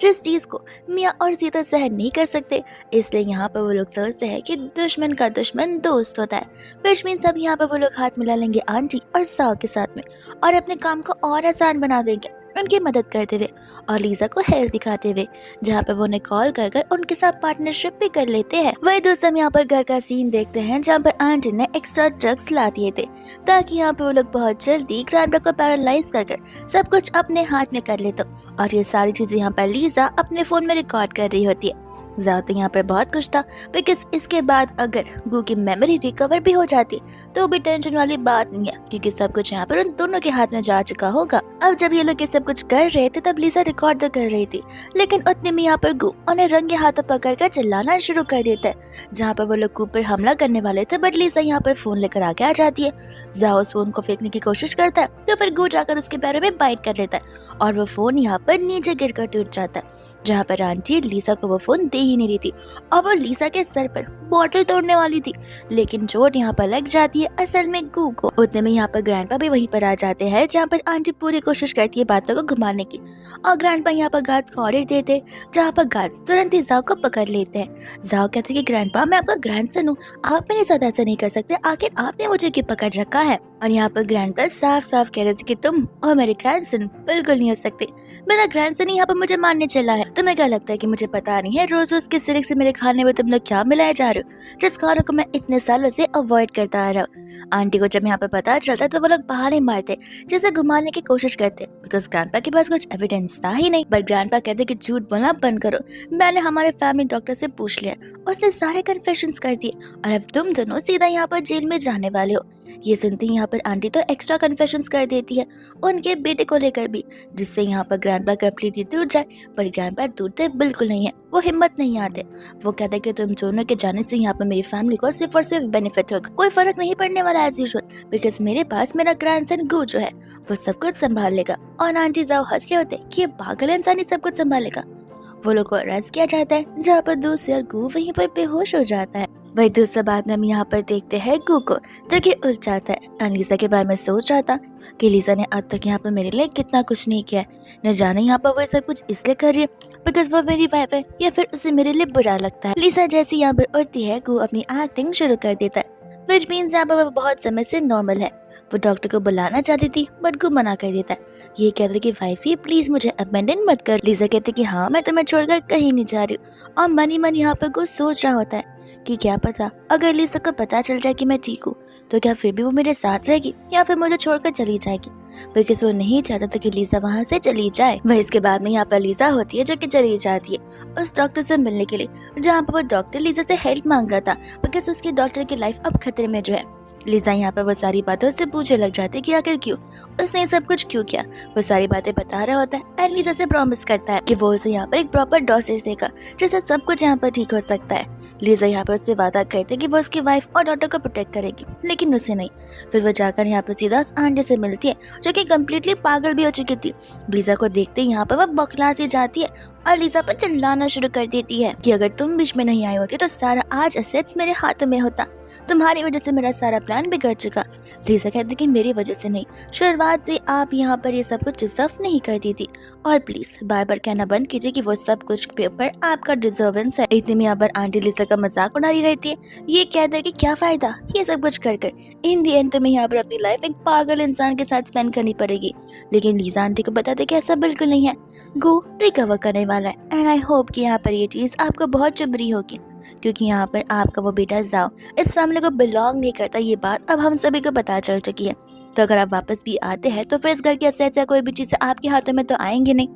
जिस चीज को मिया और सीता सहन नहीं कर सकते। इसलिए यहाँ पर वो लोग सोचते हैं कि दुश्मन का दुश्मन दोस्त होता है। विच मीन्स अब यहाँ पर वो लोग हाथ मिला लेंगे आंटी और साव के साथ में और अपने काम को और आसान बना देंगे, उनकी मदद करते हुए और लीजा को हेल्प दिखाते हुए, जहाँ पर वो उन्हें कॉल कर कर उनके साथ पार्टनरशिप भी कर लेते हैं। वही दोस्त हम यहाँ पर घर का सीन देखते हैं जहाँ पर आंटी ने एक्स्ट्रा ड्रग्स ला दिए थे ताकि यहाँ पे वो लोग बहुत जल्दी ग्रैंडपा को पैरालाइज कर सब कुछ अपने हाथ में कर ले। तो और ये सारी चीजें यहाँ पर लीजा अपने फोन में रिकॉर्ड कर रही होती है। ज्यादातर यहाँ पर बहुत कुछ था बिकॉज इसके बाद अगर गू की मेमोरी रिकवर भी हो जाती तो भी टेंशन वाली बात नहीं है क्योंकि सब कुछ यहाँ पर उन दोनों के हाथ में जा चुका होगा। अब जब ये लोग ये सब कुछ कर रहे थे तब लीसा रिकॉर्ड तो कर रही थी, लेकिन उतने में यहाँ पर गू उन्हें रंगे हाथों पकड़ कर चिल्लाना शुरू कर देता है। जहाँ पर वो लोग गू पर हमला करने वाले थे बट लीसा यहाँ पर फोन लेकर आगे आ जाती है। जाओ उस फोन को फेंकने की कोशिश करता है तो फिर गू जाकर उसके पैरों में बाइट कर लेता है और वो फोन यहाँ पर नीचे गिर कर टूट जाता है। जहाँ पर आंटी लीसा को वो फोन दे ही नहीं रही थी और वो लीसा के सर पर बॉटल तोड़ने वाली थी, लेकिन चोट यहाँ पर लग जाती है असल में गू को। उतने में यहाँ पर ग्रैंडपा भी वहीं पर आ जाते हैं जहाँ पर आंटी पूरी कोशिश करती है बातों को घुमाने की और ग्रैंडपा यहाँ पर गार्ड्स को ऑर्डर देते जहाँ पर गार्ड्स तुरंत ही जाओ को पकड़ लेते हैं। जाओ कहते कि ग्रैंडपा मैं आपका ग्रैंडसन हूँ, आप मेरे साथ ऐसा नहीं कर सकते, आखिर आपने मुझे क्यों पकड़ रखा है। और यहाँ पर ग्रैंडपा साफ साफ कह रहे थे कि तुम और मेरे ग्रैंडसन बिल्कुल नहीं हो सकते, मेरा ग्रैंडसन यहाँ पर मुझे मारने चला है। तुम्हें क्या लगता है कि मुझे पता नहीं है रोज रोज के सिरक से मेरे खाने में तुम लोग क्या मिलाए जा रहे हो, जिस खानों को मैं इतने सालों से अवॉइड करता आ रहा हूँ। आंटी को जब यहाँ पे पता चलता तो वो लोग बहाने मारते जैसे घुमाने की कोशिश करते बिकॉज ग्रैंडपा के पास कुछ एविडेंस था ही नहीं। बट ग्रैंडपा कहते कि झूठ बोलना बंद करो, मैंने हमारे फैमिली डॉक्टर से पूछ लिया, उसने सारे कन्फेशंस कर दिए और अब तुम दोनों सीधा यहाँ पर जेल में जाने वाले हो। ये सुनती यहाँ पर आंटी तो एक्स्ट्रा कन्फेशंस कर देती है उनके बेटे को लेकर भी, जिससे यहाँ पर ग्रैंडपा कंप्लीटली टूट जाए। पर ग्रैंडपा टूटते बिल्कुल नहीं है, वो हिम्मत नहीं आते। वो कहते हैं कि तुम दोनों के जाने से यहाँ पर मेरी फैमिली को सिर्फ और सिर्फ बेनिफिट होगा, कोई फर्क नहीं पड़ने वाला एज यूजुअल बिकॉज मेरे पास मेरा ग्रैंडसन गू जो है वो सब कुछ संभाल लेगा। और आंटी जाओ हंस रहे होते कि ये पागल इंसान ही सब कुछ संभालेगा। वो लोग को अरेस्ट किया जाता है जहाँ पर दूसरे और गू वहीं पर बेहोश हो जाता है। वही दूसरा बात में हम यहाँ पर देखते हैं गू को जो कि उठ जाता है। लीसा के बारे में सोच रहा था कि लीसा ने आज तक यहाँ पर मेरे लिए कितना कुछ नहीं किया है, न जाने यहाँ पर वो सब कुछ इसलिए कर रही है बिकॉज वो मेरी वाइफ है या फिर उसे मेरे लिए बुरा लगता है। लीसा जैसी यहाँ पर उठती है गू अपनी एक्टिंग शुरू कर देता है विच मीन्स यहाँ पर वो बहुत समय से नॉर्मल है। वो डॉक्टर को बुलाना चाहती थी बट गू मना कर देता है। ये कहते कि वाइफी प्लीज मुझे अबेंडन मत कर। लीजा कहती कि हाँ मैं तुम्हें छोड़कर कहीं नहीं जा रही हूँ। और मन ही मन यहाँ पर गू सोच रहा होता है कि क्या पता अगर लीजा को पता चल जाए कि मैं ठीक हूँ तो क्या फिर भी वो मेरे साथ रहेगी या फिर मुझे छोड़कर चली जाएगी, बिकॉज वो नहीं चाहता था कि लीजा वहाँ से चली जाए। वह इसके बाद में यहाँ पर लीजा होती है जो कि चली जाती है उस डॉक्टर से मिलने के लिए, जहाँ पर वो डॉक्टर लीजा से हेल्प मांग रहा था बिकॉज उसकी डॉक्टर की लाइफ अब खतरे में जो है। लिज़ा यहाँ पर वो सारी बातें उससे पूछने लग जाती है कि आखिर क्यों, उसने ये सब कुछ क्यों किया। वो सारी बातें बता रहा होता है एंड लिज़ा से प्रॉमिस करता है कि वो उसे यहाँ पर एक प्रॉपर डोसेज देगा जिससे सब कुछ यहाँ पर ठीक हो सकता है। लिज़ा यहाँ पर उससे वादा करती है कि वो उसकी वाइफ और डॉटर को प्रोटेक्ट करेगी, लेकिन उसे नहीं। फिर वो जाकर यहाँ पर सीधा उस आंटी से मिलती है जो कि कम्प्लीटली पागल भी हो चुकी थी। लिज़ा को देखते ही यहाँ पर वो बौखला सी जाती है और लिज़ा पर चिल्लाना शुरू कर देती है कि अगर तुम बीच में नहीं आई होती तो सारा आज एसेट्स मेरे हाथों में होता, तुम्हारी वजह से मेरा सारा प्लान बिगड़ चुका। लिज़ा कहती कि मेरी वजह से नहीं, शुरुआत से आप यहाँ पर ये सब कुछ डिजर्व नहीं करती थी, और प्लीज बार बार कहना बंद कीजिए कि वो सब कुछ पेपर आपका डिजर्वेंस है। इतने में यहाँ पर आंटी लिज़ा का मजाक उड़ा रही रहती है, ये कहता है कि क्या फायदा ये सब कुछ कर कर, इन दी एंड तुम्हें यहाँ पर अपनी लाइफ एक पागल इंसान के साथ स्पेंड करनी पड़ेगी। लेकिन लिज़ा आंटी को बताते कि ऐसा बिल्कुल नहीं है, गो रिकवर करने वाला है एंड आई होप कि यहाँ पर ये चीज़ आपको बहुत चुभ होगी, क्योंकि यहाँ पर आपका वो बेटा जाओ इस फैमिली को बिलोंग नहीं करता। ये बात अब हम सभी को पता चल चुकी है, तो अगर आप वापस भी आते हैं तो फिर इस घर के असेट्स या कोई भी चीज़ आपके हाथों में तो आएंगे नहीं।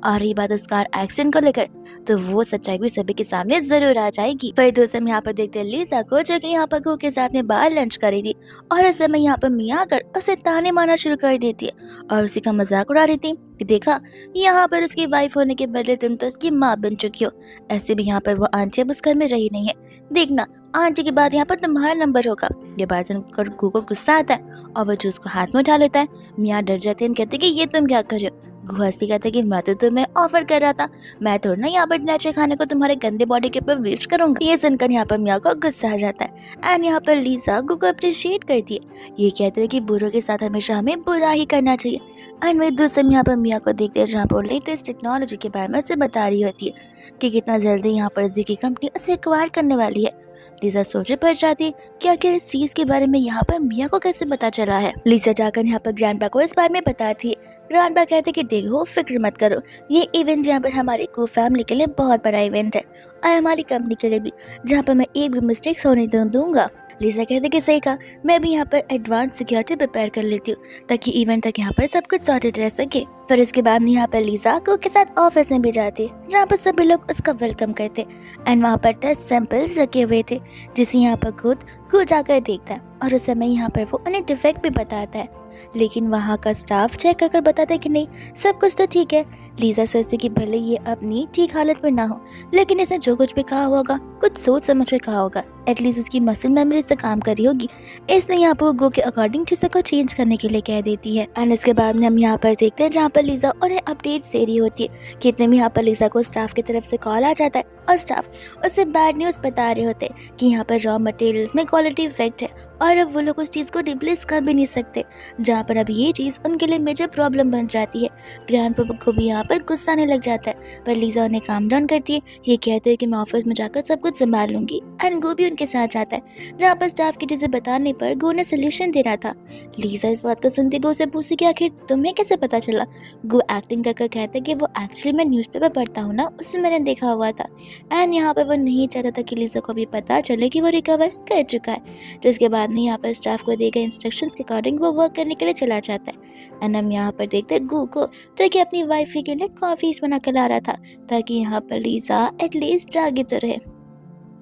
और रही बात उस कार एक्सीडेंट को लेकर, तो वो सच्चाई भी सभी के सामने जरूर आ जाएगी। फिर दोस्तों हम यहाँ पर देखते हैं लिज़ा को जो कि यहाँ पर गो के साथ में बाहर लंच कर रही थी, और उस समय यहाँ पर मियाँ आकर उसे ताने मारना शुरू कर देती है और उसी का मजाक उड़ा रही थी कि देखा, यहाँ पर उसकी वाइफ होने के बदले तुम तो उसकी माँ बन चुकी हो। ऐसे भी यहाँ पर वो आंटी अब उस घर में रही नहीं है, देखना आंटी के बाद यहाँ पर तुम्हारा नंबर होगा। ये बात सुनकर गू को गुस्सा आता है और वो जूस को हाथ में उठा लेता है। मियाँ डर जाते हैं, कहते कि ये तुम क्या कर रहे हो। गू हंसती कहते कि मैं तो तुम्हें ऑफर कर रहा था, मैं थोड़ा ना यहाँ पर इतने अच्छे खाने को तुम्हारे गंदे बॉडी के ऊपर वेस्ट करूंगा। ये सुनकर यहाँ पर मियाँ को गुस्सा आ जाता है एंड यहाँ पर लिज़ा गू को अप्रिशिएट करती है, ये कहते हैं कि बुरों के साथ हमेशा हमें बुरा ही करना चाहिए। एंड वही दूसरे यहाँ पर मियाँ को देखते हैं जहाँ पर लेटेस्ट टेक्नोलॉजी के बारे में उसे बता रही होती है कि कितना जल्दी यहाँ पर जी की कंपनी उसे एक्वायर करने वाली है। लिज़ा सोचे पड़ जाती है कि आखिर इस चीज के बारे में यहाँ पर मियाँ को कैसे पता चला है। लिज़ा जाकर यहाँ पर ग्रैंडपा को इस बारे में बताती है। ग्रैंडपा कहते कि देखो फिक्र मत करो, ये इवेंट यहाँ पर हमारी को फैमिली के लिए बहुत बड़ा इवेंट है और हमारी कंपनी के लिए भी, जहाँ पर मैं एक भी मिस्टेक्स होने दूंगा। लिज़ा कहते कि सही कहा, मैं भी यहाँ पर एडवांस सिक्योरिटी प्रिपेयर कर लेती हूँ ताकि इवेंट तक यहाँ पर सब कुछ सॉर्टेड रह सके। फिर इसके बाद यहाँ पर लिज़ा को के साथ ऑफिस में भी जाती है जहाँ पर सभी लोग उसका वेलकम करते एंड वहाँ पर टेस्ट सैंपल्स रखे हुए थे जिसे यहाँ पर खुद को जाकर देखता है और उस समय यहाँ पर वो उन्हें डिफेक्ट भी बताता है, लेकिन वहाँ का स्टाफ चेक कर बताता है कि नहीं सब कुछ तो ठीक है। लिज़ा सोचती कि भले ये अपनी ठीक हालत में ना हो, लेकिन इसने जो कुछ भी कहा होगा कुछ सोच समझ कर कहा होगा, एटलीस्ट उसकी मसल मेमोरी से काम करी होगी, इसलिए यहाँ पर गो के अकॉर्डिंग चीज़ों को चेंज करने के लिए कह देती है। एंड इसके बाद में हम यहाँ पर देखते हैं जहाँ पर लिज़ा उन्हें अपडेट्स दे रही होती है कि इतने में यहाँ पर लिज़ा को स्टाफ की तरफ से कॉल आ जाता है और स्टाफ उससे बैड न्यूज़ बता रहे होते हैं कि यहाँ पर रॉ मटेरियल्स में क्वालिटी इफेक्ट है और अब वो लोग उस चीज़ को रिप्लेस कर भी नहीं सकते, जहाँ पर अब ये चीज़ उनके लिए मेजर प्रॉब्लम बन जाती है। ग्रैंडपा को भी यहाँ पर गुस्सा आने लग जाता है, पर लिज़ा उन्हें काम डाउन करती है, ये कहते हैं कि मैं ऑफिस में जाकर सब कुछ संभाल लूंगी। एंड गो भी उनके साथ जाता है जहाँ पर स्टाफ की चीज़ें बताने पर गो ने सोल्यूशन दे रहा था। लिज़ा इस बात को सुनती गो से पूछती कि आखिर तुम्हें कैसे पता चला। गो एक्टिंग कर कहता है कि वो एक्चुअली मैं न्यूज़पेपर पढ़ता हूँ ना, उसमें मैंने देखा हुआ था। एंड यहाँ पर वो नहीं चाहता था कि लिज़ा को भी पता चले कि वो रिकवर कर चुका है, जिसके बाद में यहाँ पर स्टाफ को दिए गए इंस्ट्रक्शंस के अकॉर्डिंग वो वर्क करने के लिए चला जाता है। एंड हम यहाँ पर देखते हैं गू को जो कि अपनी वाइफ के लिए कॉफ़ी बना कर ला रहा था ताकि यहाँ पर लिज़ा एटलीस्ट जागे तो रहे।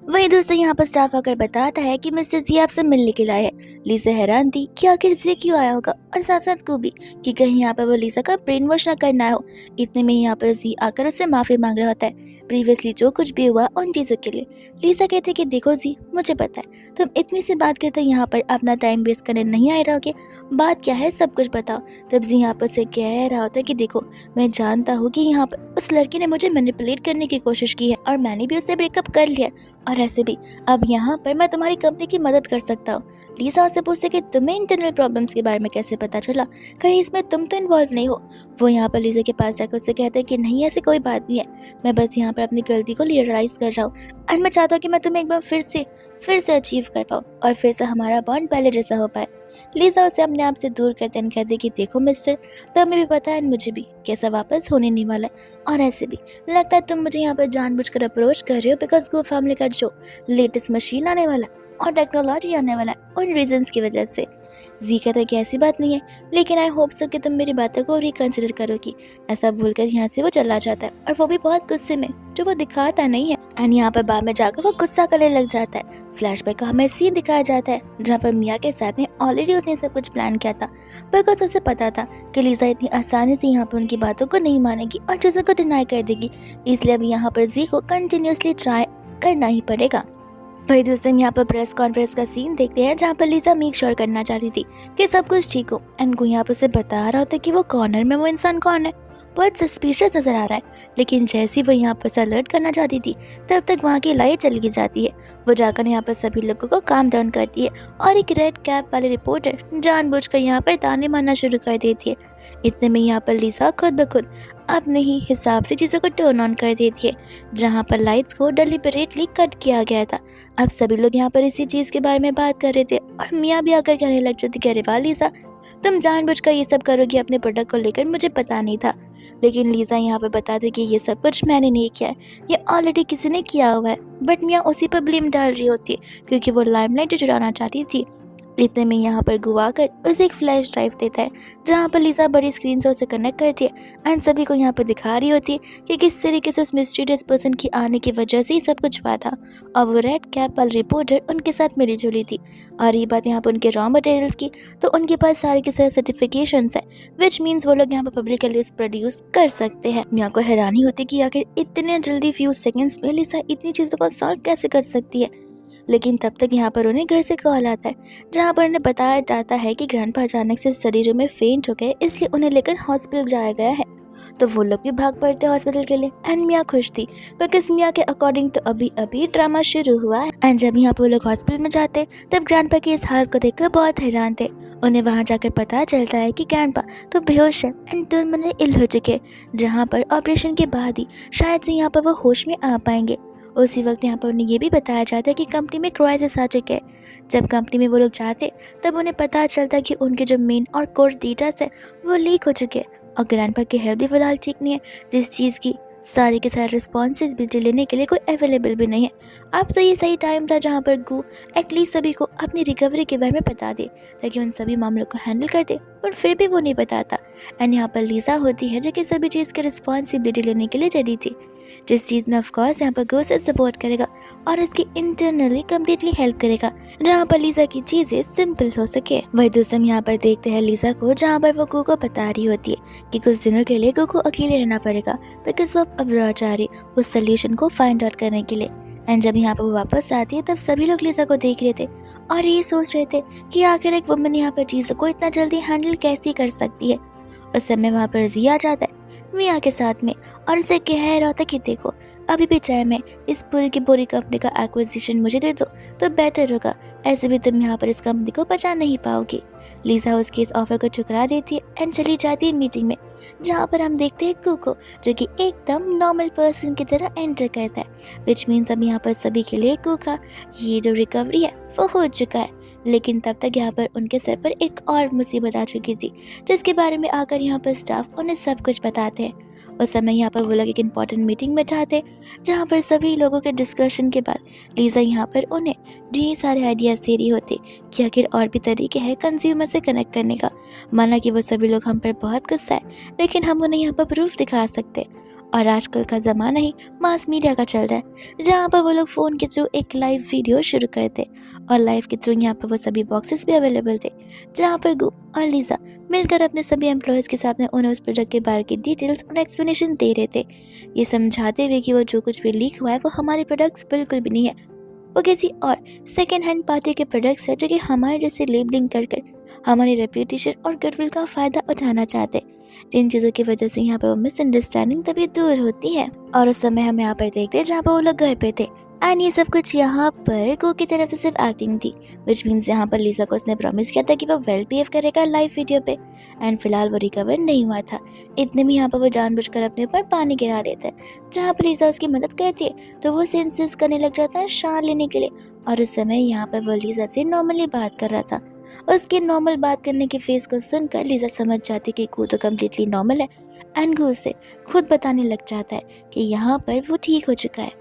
वही दोस्तों यहाँ पर स्टाफ आकर बताता है कि मिस्टर जी आपसे मिलने के लिए आए हैं। लिज़ा हैरान थी कि आखिर जी क्यों आया होगा, और साथ साथ को भी कि कहीं यहाँ पर वो लिज़ा का ब्रेन वॉश ना करना हो। इतने में यहाँ पर जी आकर उससे माफ़ी मांग रहा होता है प्रीवियसली जो कुछ भी हुआ उन चीज़ों के लिए। लिज़ा कहते कि देखो जी मुझे पता है तुम इतनी सी बात करते यहाँ पर अपना टाइम वेस्ट करने नहीं आए रहोगे, बात क्या है सब कुछ बताओ। तब जी यहाँ पर से कह रहा होता है कि देखो मैं जानता हूँ कि यहाँ पर उस लड़की ने मुझे मैनिपुलेट करने की कोशिश की है और मैंने भी उससे ब्रेकअप कर लिया, और ऐसे भी अब यहाँ पर मैं तुम्हारी कंपनी की मदद कर सकता हूँ। लिज़ा उससे पूछते कि तुम्हें इंटरनल प्रॉब्लम्स के बारे में कैसे पता चला, कहीं इसमें तुम तो इन्वॉल्व नहीं हो। वो यहाँ पर लिज़ा के पास जाकर उससे कहते हैं कि नहीं ऐसी कोई बात नहीं है, मैं बस यहाँ पर अपनी गलती को रियलाइज़ कर रहा हूँ और मैं चाहता हूँ कि मैं तुम्हें एक बार फिर से अचीव कर पाऊँ और फिर से हमारा बॉन्ड पहले जैसा हो पाए। लिज़ा उसे अपने आप से दूर करते हैं, कहते कि देखो मिस्टर तुम्हें भी पता है मुझे भी कैसा वापस होने नहीं वाला है, और ऐसे भी लगता है तुम मुझे यहाँ पर जानबूझकर अप्रोच कर रहे हो बिकॉज गो फैमिली का जो लेटेस्ट मशीन आने वाला और टेक्नोलॉजी आने वाला है उन रीजंस की वजह से। जी कहता है कि ऐसी बात नहीं है, लेकिन आई होप सो कि तुम मेरी बातों को रिकंसिडर करोगी। ऐसा बोलकर यहाँ से वो चला जाता है और वो भी बहुत गुस्से में, जो वो दिखाता नहीं है। एंड यहाँ पर बाद में जाकर वो गुस्सा करने लग जाता है। फ्लैशबैक का हमें सीन दिखाया जाता है जहाँ पर मिया के साथ में ऑलरेडी उसने सब कुछ प्लान किया था, बिकॉज उसे पता था कि लीजा इतनी आसानी से यहाँ पर उनकी बातों को नहीं मानेगी और चीज़ों को डिनाई कर देगी, इसलिए अब यहाँ पर जी को कंटिन्यूसली ट्राई करना ही पड़ेगा। वही दूसरे यहाँ पर प्रेस कॉन्फ्रेंस का सीन देखते हैं जहाँ पर लीजा मेक श्योर करना चाहती थी कि सब कुछ ठीक हो, एंड को यहाँ पर उसे बता रहा होता है कि वो कॉर्नर में वो इंसान कौन है। बहुत सस्पिशियस नजर आ रहा है, लेकिन जैसे ही वो यहाँ पर से अलर्ट करना चाहती थी तब तक वहाँ की लाइट चली जाती है। वो जाकर यहाँ पर सभी लोगों को काम डाउन करती है और एक रेड कैप वाले रिपोर्टर जानबूझकर यहाँ पर ताने मारना शुरू कर देती है। इतने में यहाँ पर लीजा खुद ब खुद अपने ही हिसाब से चीज़ों को टर्न ऑन कर देती है, जहाँ पर लाइट्स को डेलिबरेटली कट किया गया था। अब सभी लोग यहाँ पर इसी चीज़ के बारे में बात कर रहे थे और मियाँ भी आकर कहने लग जाती कि अरे वाह लीजा, तुम जानबूझकर ये सब करोगी अपने प्रोडक्ट को लेकर, मुझे पता नहीं था। लेकिन लीजा यहाँ पे बताती कि ये सब कुछ मैंने नहीं किया है, ये ऑलरेडी किसी ने किया हुआ है। बट मियाँ उसी पर ब्लेम डाल रही होती है क्योंकि वो लाइमलाइट चुराना चाहती थी। इतने में यहाँ पर गुआ कर उसे एक फ्लैश ड्राइव देता है जहाँ पर लीजा बड़ी स्क्रीन से उसे कनेक्ट करती है एंड सभी को यहाँ पर दिखा रही होती है कि किस तरीके से उस मिस्टीरियस पर्सन की आने की वजह से ही सब कुछ हुआ था और वो रेड कैप वाले रिपोर्टर उनके साथ मिली जुली थी। और ये बात यहाँ पर उनके रॉ मटेरियल्स की, तो उनके पास सारे के सारे सर्टिफिकेशंस है, विच मीन्स वो लोग यहाँ पर पब्लिकली प्रोड्यूस कर सकते हैं। मियाँ को हैरानी होती है कि आखिर इतने जल्दी फ्यू सेकेंड्स में लीजा इतनी चीज़ों को सॉल्व कैसे कर सकती है। लेकिन तब तक यहाँ पर उन्हें घर से कॉल आता है जहाँ पर उन्हें बताया जाता है कि ग्रैंडपा अचानक से स्टडी रूम में फेंट हो गए, इसलिए उन्हें लेकर हॉस्पिटल जाया गया है। तो वो लोग भी भाग पड़ते हैं हॉस्पिटल के लिए एंड मियाँ खुश थी बिकॉज मियाँ के अकॉर्डिंग तो अभी अभी ड्रामा शुरू हुआ है। एंड जब यहाँ पर वो लोग हॉस्पिटल में जाते तब ग्रैंडपा की इस हालत को देखकर बहुत हैरान थे। उन्हें वहाँ जाकर पता चलता है कि ग्रैंडपा तो बेहोश है एंड टर्मिनली इल हो चुके, जहाँ पर ऑपरेशन के बाद ही शायद से यहाँ पर वो होश में आ पाएंगे। उसी वक्त यहाँ पर उन्हें ये भी बताया जाता है कि कंपनी में क्राइसिस आ चुके हैं। जब कंपनी में वो लोग जाते तब उन्हें पता चलता है कि उनके जो मेन और कोर डेटास है वो लीक हो चुके हैं और ग्रैंडपा की हेल्थ भी फिलहाल ठीक नहीं है, जिस चीज़ की सारे के सारे रिस्पॉन्सिबिलिटी लेने के लिए कोई अवेलेबल भी नहीं है। अब तो ये सही टाइम था जहाँ पर गू एटलीस्ट सभी को अपनी रिकवरी के बारे में बता दे ताकि उन सभी मामलों को हैंडल कर दे, पर फिर भी वो नहीं बताता। एंड यहाँ पर लीजा होती है जो कि सभी चीज़ की रिस्पॉन्सिबिलिटी लेने के लिए रेडी थी, जिस चीज़ में ऑफकोर्स यहाँ पर गो से सपोर्ट करेगा और इसकी इंटरनली कम्प्लीटली हेल्प करेगा, जहाँ पर लीजा की चीज़ें सिंपल हो सके। वही दूसरे हम यहाँ पर देखते हैं लीजा को जहाँ पर वो गो को बता रही होती है कि कुछ दिनों के लिए गो को अकेले रहना पड़ेगा बिकॉज वो अब्रॉड जा रही उस सोल्यूशन को फाइंड आउट करने के लिए। एंड जब यहाँ पर वो वापस आती है तब सभी लोग लीजा को देख रहे थे और ये सोच रहे थे कि आखिर एक वुमन यहाँ पर चीज़ों को इतना जल्दी हैंडल कैसे कर सकती है। उस समय वहाँ पर जी आ जाता है मिया के साथ में और उसे कह रहा था कि देखो अभी भी चाहे मैं इस पूरी की पूरी कंपनी का एक्विजिशन मुझे दे दो तो बेहतर होगा, ऐसे भी तुम यहाँ पर इस कंपनी को बचा नहीं पाओगी। लीजा उसके इस ऑफर को ठुकरा देती है एंड चली जाती है मीटिंग में, जहाँ पर हम देखते हैं कुको जो कि एकदम नॉर्मल पर्सन की तरह एंटर करता है, विच मीन्स अब यहाँ पर सभी के लिए कुका ये जो रिकवरी है वो हो चुका है। लेकिन तब तक यहाँ पर उनके सर पर एक और मुसीबत आ चुकी थी जिसके बारे में आकर यहाँ पर स्टाफ उन्हें सब कुछ बताते हैं। उस समय यहाँ पर वो लोग एक इम्पॉर्टेंट मीटिंग में जाते जहाँ पर सभी लोगों के डिस्कशन के बाद लीजा यहाँ पर उन्हें ढेर सारे आइडियाज़ दे रही होती कि आखिर और भी तरीके हैं कंज्यूमर से कनेक्ट करने का। माना कि वो सभी लोग हम पर बहुत गुस्सा है लेकिन हम उन्हें यहाँ पर प्रूफ दिखा सकते। और आजकल का ज़माना ही मास मीडिया का चल रहा है, जहाँ पर वो लोग फ़ोन के थ्रू एक लाइव वीडियो शुरू करते और लाइव के थ्रू यहाँ पर वो सभी बॉक्सेस भी अवेलेबल थे, जहाँ पर गू और लीजा मिलकर अपने सभी एम्प्लॉयज़ के सामने उन्हें उस प्रोजेक्ट के बारे की डिटेल्स और एक्सप्लेनेशन दे रहे थे, ये समझाते हुए कि वो जो कुछ भी लीक हुआ है वो हमारे प्रोडक्ट्स बिल्कुल भी नहीं है, वो किसी और सेकेंड हैंड पार्टी के प्रोडक्ट्स है जो कि हमारे जैसे लेबलिंग कर हमारी रेप्यूटेशन और गुडविल का फ़ायदा उठाना चाहते, जिन चीज़ों की वजह से यहाँ पर वो मिसअंडरस्टैंडिंग तभी दूर होती है। और उस समय हम यहाँ पर देखते हैं जहाँ पर वो लोग घर पे थे एंड ये सब कुछ यहाँ पर गो की तरफ से सिर्फ एक्टिंग थी, विच मीन्स यहाँ पर लीजा को उसने प्रॉमिस किया था कि वो वेल बिहेव करेगा लाइव वीडियो पे एंड फिलहाल वो रिकवर नहीं हुआ था। इतने में यहाँ पर वो जानबूझकर अपने ऊपर पानी गिरा देता है, जहाँ पर लीजा उसकी मदद करती है तो वो उसे इंसिस्ट करने लग जाता है शान लेने के लिए। और उस समय यहाँ पर वो लीजा से नॉर्मली बात कर रहा था, उसके नॉर्मल बात करने के फेस को सुनकर लीजा समझ जाती कि गू तो कम्प्लीटली नॉर्मल है एंड गू उसे खुद बताने लग जाता है कि यहाँ पर वो ठीक हो चुका है।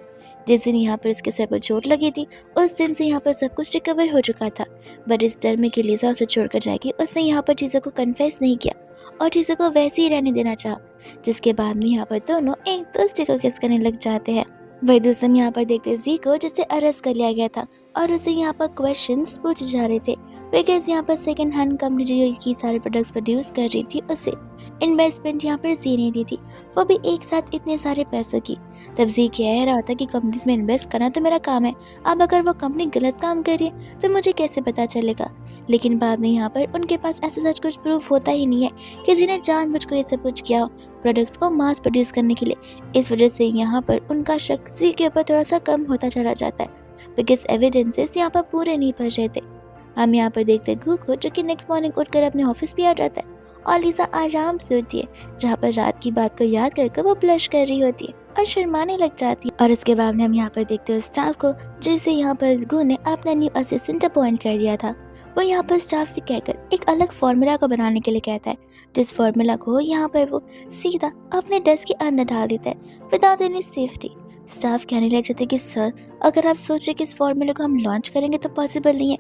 जिस दिन यहाँ पर उसके सर पर चोट लगी थी उस दिन से यहाँ पर सब कुछ रिकवर हो चुका था। बट इस डर में कि लिज़ा उसे छोड़कर जाएगी, उसने यहाँ पर चीज़ों को कन्फेस नहीं किया और चीज़ों को वैसे ही रहने देना चाहा, जिसके बाद में यहाँ पर दोनों एक दूसरे को किस करने लग जाते हैं। वही दूसरे हम यहाँ पर देखते जी को, जिसे अरेस्ट कर लिया गया था और उसे यहाँ पर क्वेश्चंस पूछे जा रहे थे बिकॉज यहाँ पर सेकंड हैंड कंपनी जो की सारे प्रोडक्ट्स प्रोड्यूस कर रही थी उसे इन्वेस्टमेंट यहाँ पर जी नहीं दी थी, वो भी एक साथ इतने सारे पैसों की। तब जी कह रहा था कि कंपनीज में इन्वेस्ट करना तो मेरा काम है, अब अगर वो कंपनी गलत काम कर रही है तो मुझे कैसे पता चलेगा। लेकिन बाद में यहाँ पर उनके पास ऐसा सच कुछ प्रूफ होता ही नहीं है कि जिन्हें जानबूझकर ये सब कुछ किया हो प्रोडक्ट्स को मास प्रोड्यूस करने के लिए। इस वजह से यहाँ पर उनका शक जी के ऊपर थोड़ा सा कम होता चला जाता है बिकॉज एविडेंसेस यहाँ पर पूरे नहीं पड़ रहे थे। हम यहाँ पर देखते गू को, जो कि नेक्स्ट मॉर्निंग उठकर अपने ऑफिस भी आ जाता है और लिज़ा आराम से उठती है, जहाँ पर रात की बात को याद करके वो ब्लश कर रही होती है और शर्माने लग जाती है। और इसके बाद में हम यहाँ पर देखते हैं स्टाफ को, जिसे यहाँ पर गू ने अपना न्यू असिस्टेंट अपॉइंट कर दिया था। वो यहाँ पर स्टाफ से कहकर एक अलग फार्मूला को बनाने के लिए कहता है, जिस फार्मूला को यहाँ पर वो सीधा अपने डेस्क के अंदर डाल देता है विदाउट एनी सेफ्टी। स्टाफ कहने लग जाते कि सर, अगर आप सोच रहे कि इस फार्मूले को हम लॉन्च करेंगे तो पॉसिबल नहीं है,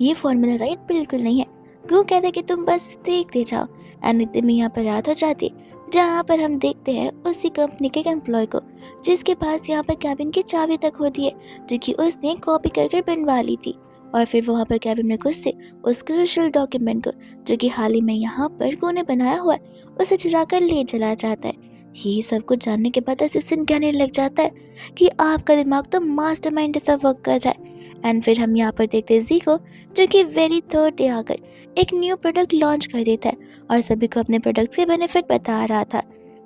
ये फार्मूला राइट बिल्कुल नहीं है। गू कहता है कि तुम बस देखते जाओ। एंड इतने में यहाँ पर रात हो जाती है, जहाँ पर हम देखते हैं उसी कंपनी के एक एम्प्लॉय को, जिसके पास यहाँ पर कैबिन की चाबी तक होती है, जो कि उसने कॉपी करके बनवा ली थी। और फिर वहाँ पर कैबिन में घुस से उस क्रूशियल डॉक्यूमेंट को, जो कि हाल ही में यहाँ पर गू ने बनाया हुआ है, उसे चुरा कर ले चला जाता है। ये सब कुछ जानने के बाद असिस्टेंट कहने लग जाता है कि आपका दिमाग तो मास्टरमाइंड जैसा वर्क कर जाए। एंड फिर हम यहाँ पर देखते हैं जी को, जो कि वेरी थर्ड डे आकर एक न्यू प्रोडक्ट लॉन्च कर देता है और सभी को अपने प्रोडक्ट्स के बेनिफिट बता रहा था।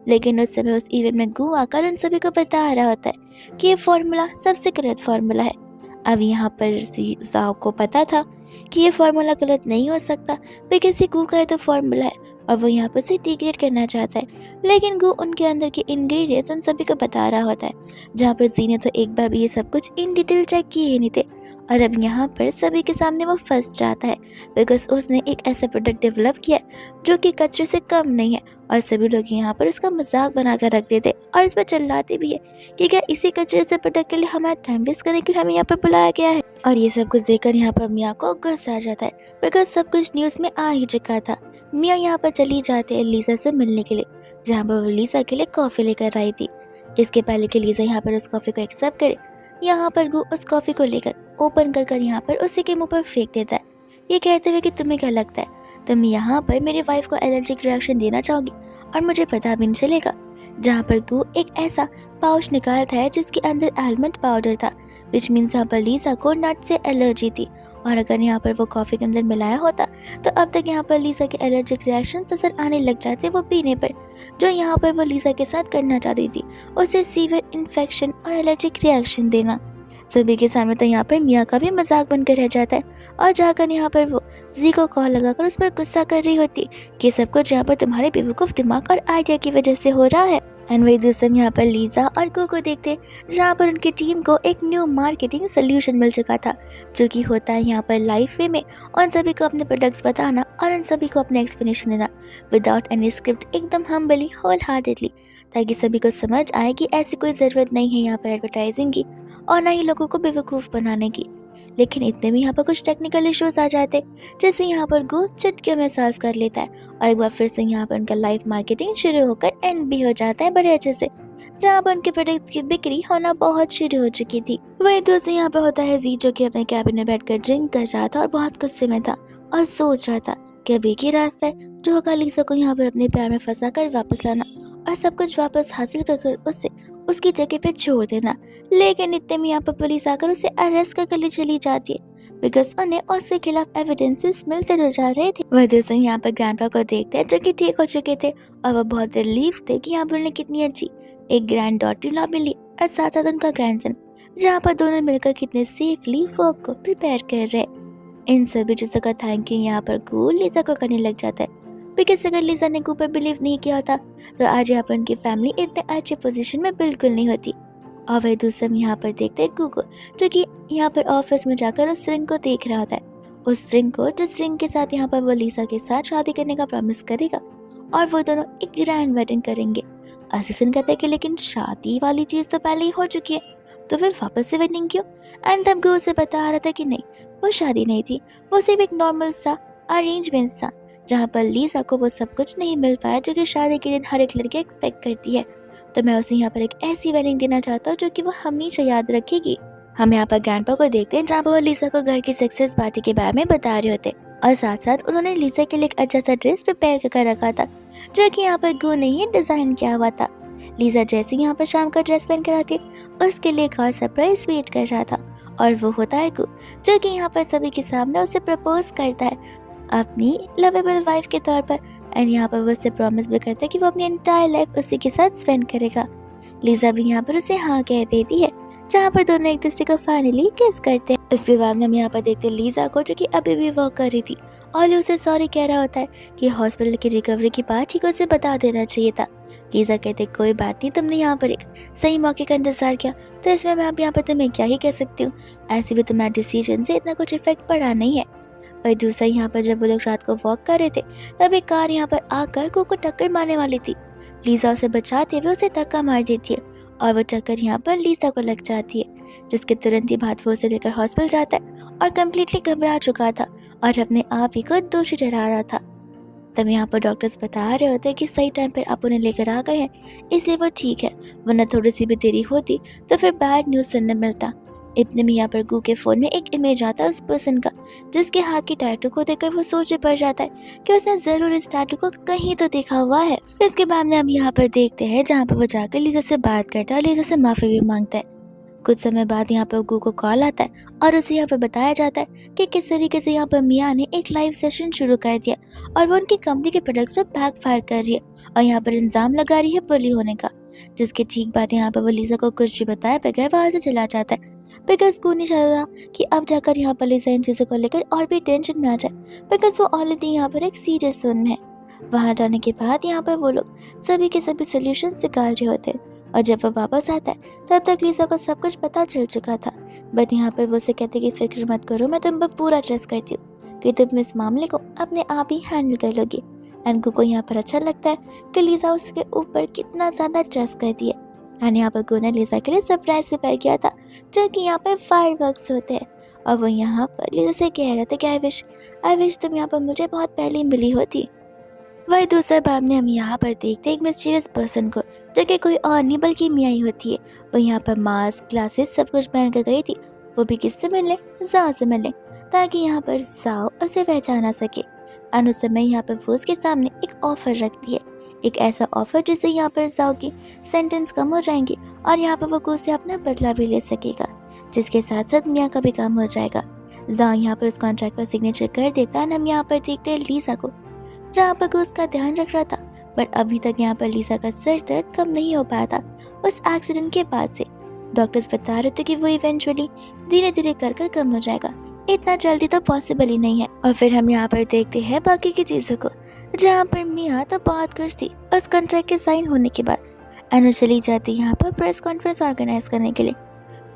लेकिन उस समय उस इवेंट में गू आकर उन सभी को बता रहा होता है कि ये फार्मूला सबसे गलत फार्मूला है। अब यहाँ पर जाओ को पता था कि ये फार्मूला गलत नहीं हो सकता बिकॉज ये गू का तो फार्मूला है और वो यहाँ पर से डिग्रेड करना चाहता है। लेकिन गू उनके अंदर के इंग्रेडिएंट्स उन सभी को बता रहा होता है, जहाँ पर जी ने तो एक बार भी ये सब कुछ इन डिटेल चेक किए ही नहीं थे। और अब यहाँ पर सभी के सामने वो फंस जाता है बिकॉज उसने एक ऐसा प्रोडक्ट डेवलप किया जो कि कचरे से कम नहीं है और सभी लोग यहाँ पर उसका मजाक बनाकर रख देते और इस पर चिल्लाते भी है कि क्या इसी कचरे से प्रोडक्ट के लिए हमारा टाइम वेस्ट करने के लिए हमें यहाँ पर बुलाया गया है। और ये सब कुछ देखकर यहाँ पर मिया को गुस्सा आ जाता है बिकॉज सब कुछ न्यूज़ में आ ही चुका था। मिया यहाँ पर चली जाती है लीजा से मिलने के लिए, जहाँ पर वो लीजा के लिए कॉफ़ी लेकर आई थी। इसके पहले कि लीजा यहाँ पर उस कॉफ़ी को एक्सेप्ट करे, यहाँ पर गू उस कॉफ़ी को लेकर ओपन कर यहाँ पर उसी के मुंह पर फेंक देता है, ये कहते हुए कि तुम्हें क्या लगता है तुम यहाँ पर मेरी वाइफ को एलर्जिक रिएक्शन देना चाहोगी और मुझे पता भी नहीं चलेगा। जहाँ पर गू एक ऐसा पाउच निकालता है जिसके अंदर आलमंड पाउडर था, विच मीन्स यहाँ पर लीजा को नट से एलर्जी थी और अगर यहाँ पर वो कॉफ़ी के अंदर मिलाया होता तो अब तक यहाँ पर लीजा के एलर्जिक रिएक्शन नजर आने लग जाते वो पीने पर। जो यहाँ पर वो लीजा के साथ करना चाहती थी उसे सीवियर इन्फेक्शन और एलर्जिक रिएक्शन देना। सभी के सामने तो यहाँ पर मिया का भी मजाक बनकर रह जाता है और जाकर यहाँ पर वो जी को कॉल लगाकर उस पर गुस्सा कर रही होती कि सब कुछ यहाँ पर तुम्हारे बेवकूफ़ दिमाग और आइडिया की वजह से हो रहा है। एंड वही दूसरे यहाँ पर लीजा और को देखते जहाँ पर उनकी टीम को एक न्यू मार्केटिंग सोल्यूशन मिल चुका था, जो कि होता है यहाँ पर लाइव वे में उन सभी को अपने प्रोडक्ट्स बताना और उन सभी को अपने एक्सप्लेनेशन देना विदाउट एनी स्क्रिप्ट, एकदम हम्बली होल हार्टेडली, ताकि सभी को समझ आए कि ऐसी कोई ज़रूरत नहीं है यहाँ पर एडवर्टाइजिंग की और ना ही लोगों को बेवकूफ़ बनाने की। लेकिन इतने में यहाँ पर कुछ टेक्निकल इश्यूज आ जाते जिसे यहाँ पर गू चुटकियों में सॉल्व कर लेता है और एक बार फिर से यहाँ पर उनका लाइव मार्केटिंग शुरू होकर एंड भी हो जाता है बड़े अच्छे से, जहाँ पर उनके प्रोडक्ट्स की बिक्री होना बहुत शुरू हो चुकी थी। वही दोस्तों यहाँ पर होता है जी, जो कि अपने कैबिन में बैठकर ड्रिंक कर रहा था और बहुत गुस्से में था और सोच रहा था कि अब एक ही रास्ता है जो होगा लीजा को यहाँ पर अपने प्यार में फंसा कर वापस लाना और सब कुछ वापस हासिल कर उससे उसकी जगह पे छोड़ देना। लेकिन इतने में यहाँ पर पुलिस आकर उसे अरेस्ट कर ले चली जाती है बिकॉज उन्हें उसके खिलाफ एविडेंसेस मिलते रह जा रहे थे। वह दोस्तों यहाँ पर ग्रैंडपा को देखते हैं जो कि ठीक हो चुके थे और वह बहुत रिलीफ थे कि यहाँ पर उन्हें कितनी अच्छी एक ग्रैंड डॉटर लॉ मिली और साथ साथ उनका ग्रैंडसन, जहाँ पर दोनों मिलकर कितने सेफली वर्क को प्रिपेयर कर रहे। इन सभी चीज़ों का थैंक यू यहाँ पर गू लीजा को करने लग जाता है बिकॉज अगर लीजा ने गू पर बिलीव नहीं किया होता तो आज यहाँ पर उनकी फैमिली इतने अच्छे पोजीशन में बिल्कुल नहीं होती। और वह दूसरा यहाँ पर देखते हैं गू को, जो कि यहाँ पर ऑफिस में जाकर उस रिंग को देख रहा होता है, उस रिंग को जिस रिंग के साथ यहाँ पर वो लीजा के साथ शादी करने का प्रॉमिस करेगा और वो दोनों एक ग्रैंड वेडिंग करेंगे। असिस्टेंट कहते हैं कि लेकिन शादी वाली चीज़ तो पहले ही हो चुकी है तो फिर वापस से वेडिंग क्यों? एंड तब गो उसे बता रहा था कि नहीं, वो शादी नहीं थी, वो सिर्फ एक नॉर्मल सा अरेंजमेंट था, जहाँ पर लीजा को वो सब कुछ नहीं मिल पाया जो कि शादी के दिन हर एक लड़की एक्सपेक्ट करती है। तो मैं उसे यहाँ पर एक ऐसी वेडिंग देना चाहता हूँ जो कि वो हमेशा याद रखेगी। हम यहाँ पर ग्रैंडपा को देखते हैं जहाँ पर वो लीजा को घर की सक्सेस पार्टी के बारे में बता रहे होते और साथ साथ उन्होंने लीजा के लिए एक अच्छा सा ड्रेस प्रिपेयर कर रखा था जो कि यहाँ पर गो ने ही डिजाइन किया हुआ था। लीजा जैसे यहाँ पर शाम का ड्रेस पहन कर आती उसके लिए एक और सरप्राइज वेट कर रहा था और वो होता है गो, जो कि यहाँ पर सभी के सामने उसे प्रपोज करता है अपनी लवेबल वाइफ के तौर पर। एंड यहाँ पर वो उसे प्रॉमिस भी करता है कि वो अपनी एंटायर लाइफ उसी के साथ स्पेंड करेगा। लीजा भी यहाँ पर उसे हाँ कह देती है, जहाँ पर दोनों एक दूसरे को फाइनली किस करते हैं। इसके बाद हम यहाँ पर देखते हैं लीजा को जो कि अभी भी वर्क कर रही थी और उसे सॉरी कह रहा होता है कि हॉस्पिटल की रिकवरी की बात ही को उसे बता देना चाहिए था। लीजा कहते कोई बात नहीं, तुमने यहाँ पर एक सही मौके का इंतजार किया तो इसमें मैं अब यहाँ पर तुम्हें क्या ही कह सकती हूँ, ऐसे भी तुम्हारे डिसीजन से इतना कुछ इफेक्ट पड़ा नहीं है। और दूसरा यहाँ पर जब वो लोग रात को वॉक कर रहे थे तब एक कार यहाँ पर आकर को टक्कर मारने वाली थी। लीजा उसे बचाते हुए उसे धक्का मार देती है और वो टक्कर यहाँ पर लीजा को लग जाती है, जिसके तुरंत ही बाद वो उसे लेकर हॉस्पिटल जाता है और कम्प्लीटली घबरा चुका था और अपने आप ही को दोषी ठहरा रहा था। तब यहाँ पर डॉक्टर्स बता रहे होते हैं कि सही टाइम पर आप उन्हें लेकर आ गए हैं इसलिए वो ठीक है, वरना थोड़ी सी भी देरी होती तो फिर बैड न्यूज़ सुनने मिलता। इतने में यहाँ पर गू के फोन में एक इमेज आता है उस पर्सन का जिसके हाथ की टैटू को देखकर वो सोचे पड़ जाता है कि उसने जरूर इस टैटू को कहीं तो देखा हुआ है। इसके बाद में हम यहाँ पर देखते हैं जहाँ पर वो जाकर लीजा से बात करता है और लीजा से माफी भी मांगता है। कुछ समय बाद यहाँ पर गू को कॉल आता है और उसे यहाँ पर बताया जाता है कि किस तरीके से यहाँ पर मिया ने एक लाइव सेशन शुरू कर दिया और वो उनकी कंपनी के प्रोडक्ट्स पर बैकफायर कर रही है और यहाँ पर इल्जाम लगा रही है बुली होने का। जिसके ठीक बाद यहाँ पर वो लीजा को कुछ भी बताए बगैर वहां से चला जाता है बिकॉज गू नहीं चाहता कि अब जाकर यहाँ पर लीजा इन चीज़ों को लेकर और भी टेंशन में आ जाए, बिकॉज वो ऑलरेडी यहाँ पर एक सीरियस जोन में है। वहाँ जाने के बाद यहाँ पर वो लोग सभी के सभी सोल्यूशन निकाल रहे होते हैं और जब वो वापस आता है तब तक लीजा को सब कुछ पता चल चुका था। बट यहाँ पर वो उसे कहते कि फिक्र मत करो, मैं तुम पर पूरा ट्रस्ट करती हूँ कि तुम इस मामले को अपने आप ही हैंडल कर लोगी। एंड गू को यहाँ पर अच्छा लगता है कि लीजा उसके ऊपर कितना ज़्यादा ट्रस्ट करती है। एंड यहाँ पर गू ने लीजा के लिए सरप्राइज प्रिपेयर किया था जो कि यहाँ पर फायरवर्क्स होते हैं और वो यहाँ पर लीजा से कह रहा था कि आई विश तुम यहाँ पर मुझे बहुत पहले मिली होती। वही दूसरे भाग में हम यहाँ पर देखते एक मिस्टीरियस पर्सन को जो कि कोई और नहीं बल्कि मिया ही होती है। वो यहाँ पर मास्क ग्लासेस सब कुछ पहन कर गई थी, वो भी किससे मिलने, जाओ से मिलने, ताकि यहाँ पर जाओ उसे पहचाना सके। और उस समय यहाँ पर वो उसके सामने एक ऑफर रखती है, एक ऐसा ऑफर जिससे यहाँ पर जाओ की सेंटेंस कम हो जाएंगी और यहाँ पर वो गो से अपना बदला भी ले सकेगा, जिसके साथ साथ मिया का भी काम हो जाएगा। जाओ यहाँ पर उस कॉन्ट्रैक्ट पर सिग्नेचर कर देता है। हम यहाँ पर देखते हैं लीजा को जहाँ पर गो उसका ध्यान रख रहा था, बट अभी तक यहाँ पर लीजा का सर दर्द कम नहीं हो पाया था उस एक्सीडेंट के बाद से। डॉक्टर्स बता रहे थे कि वो इवेंचुअली धीरे धीरे कर कम हो जाएगा, इतना जल्दी तो पॉसिबल ही नहीं है। और फिर हम यहाँ पर देखते हैं बाकी की चीज़ों को, जहाँ पर मिया तो बहुत खुश थी उस कॉन्ट्रैक्ट के साइन होने के बाद। अनु चली जाती यहाँ पर प्रेस कॉन्फ्रेंस ऑर्गेनाइज करने के लिए,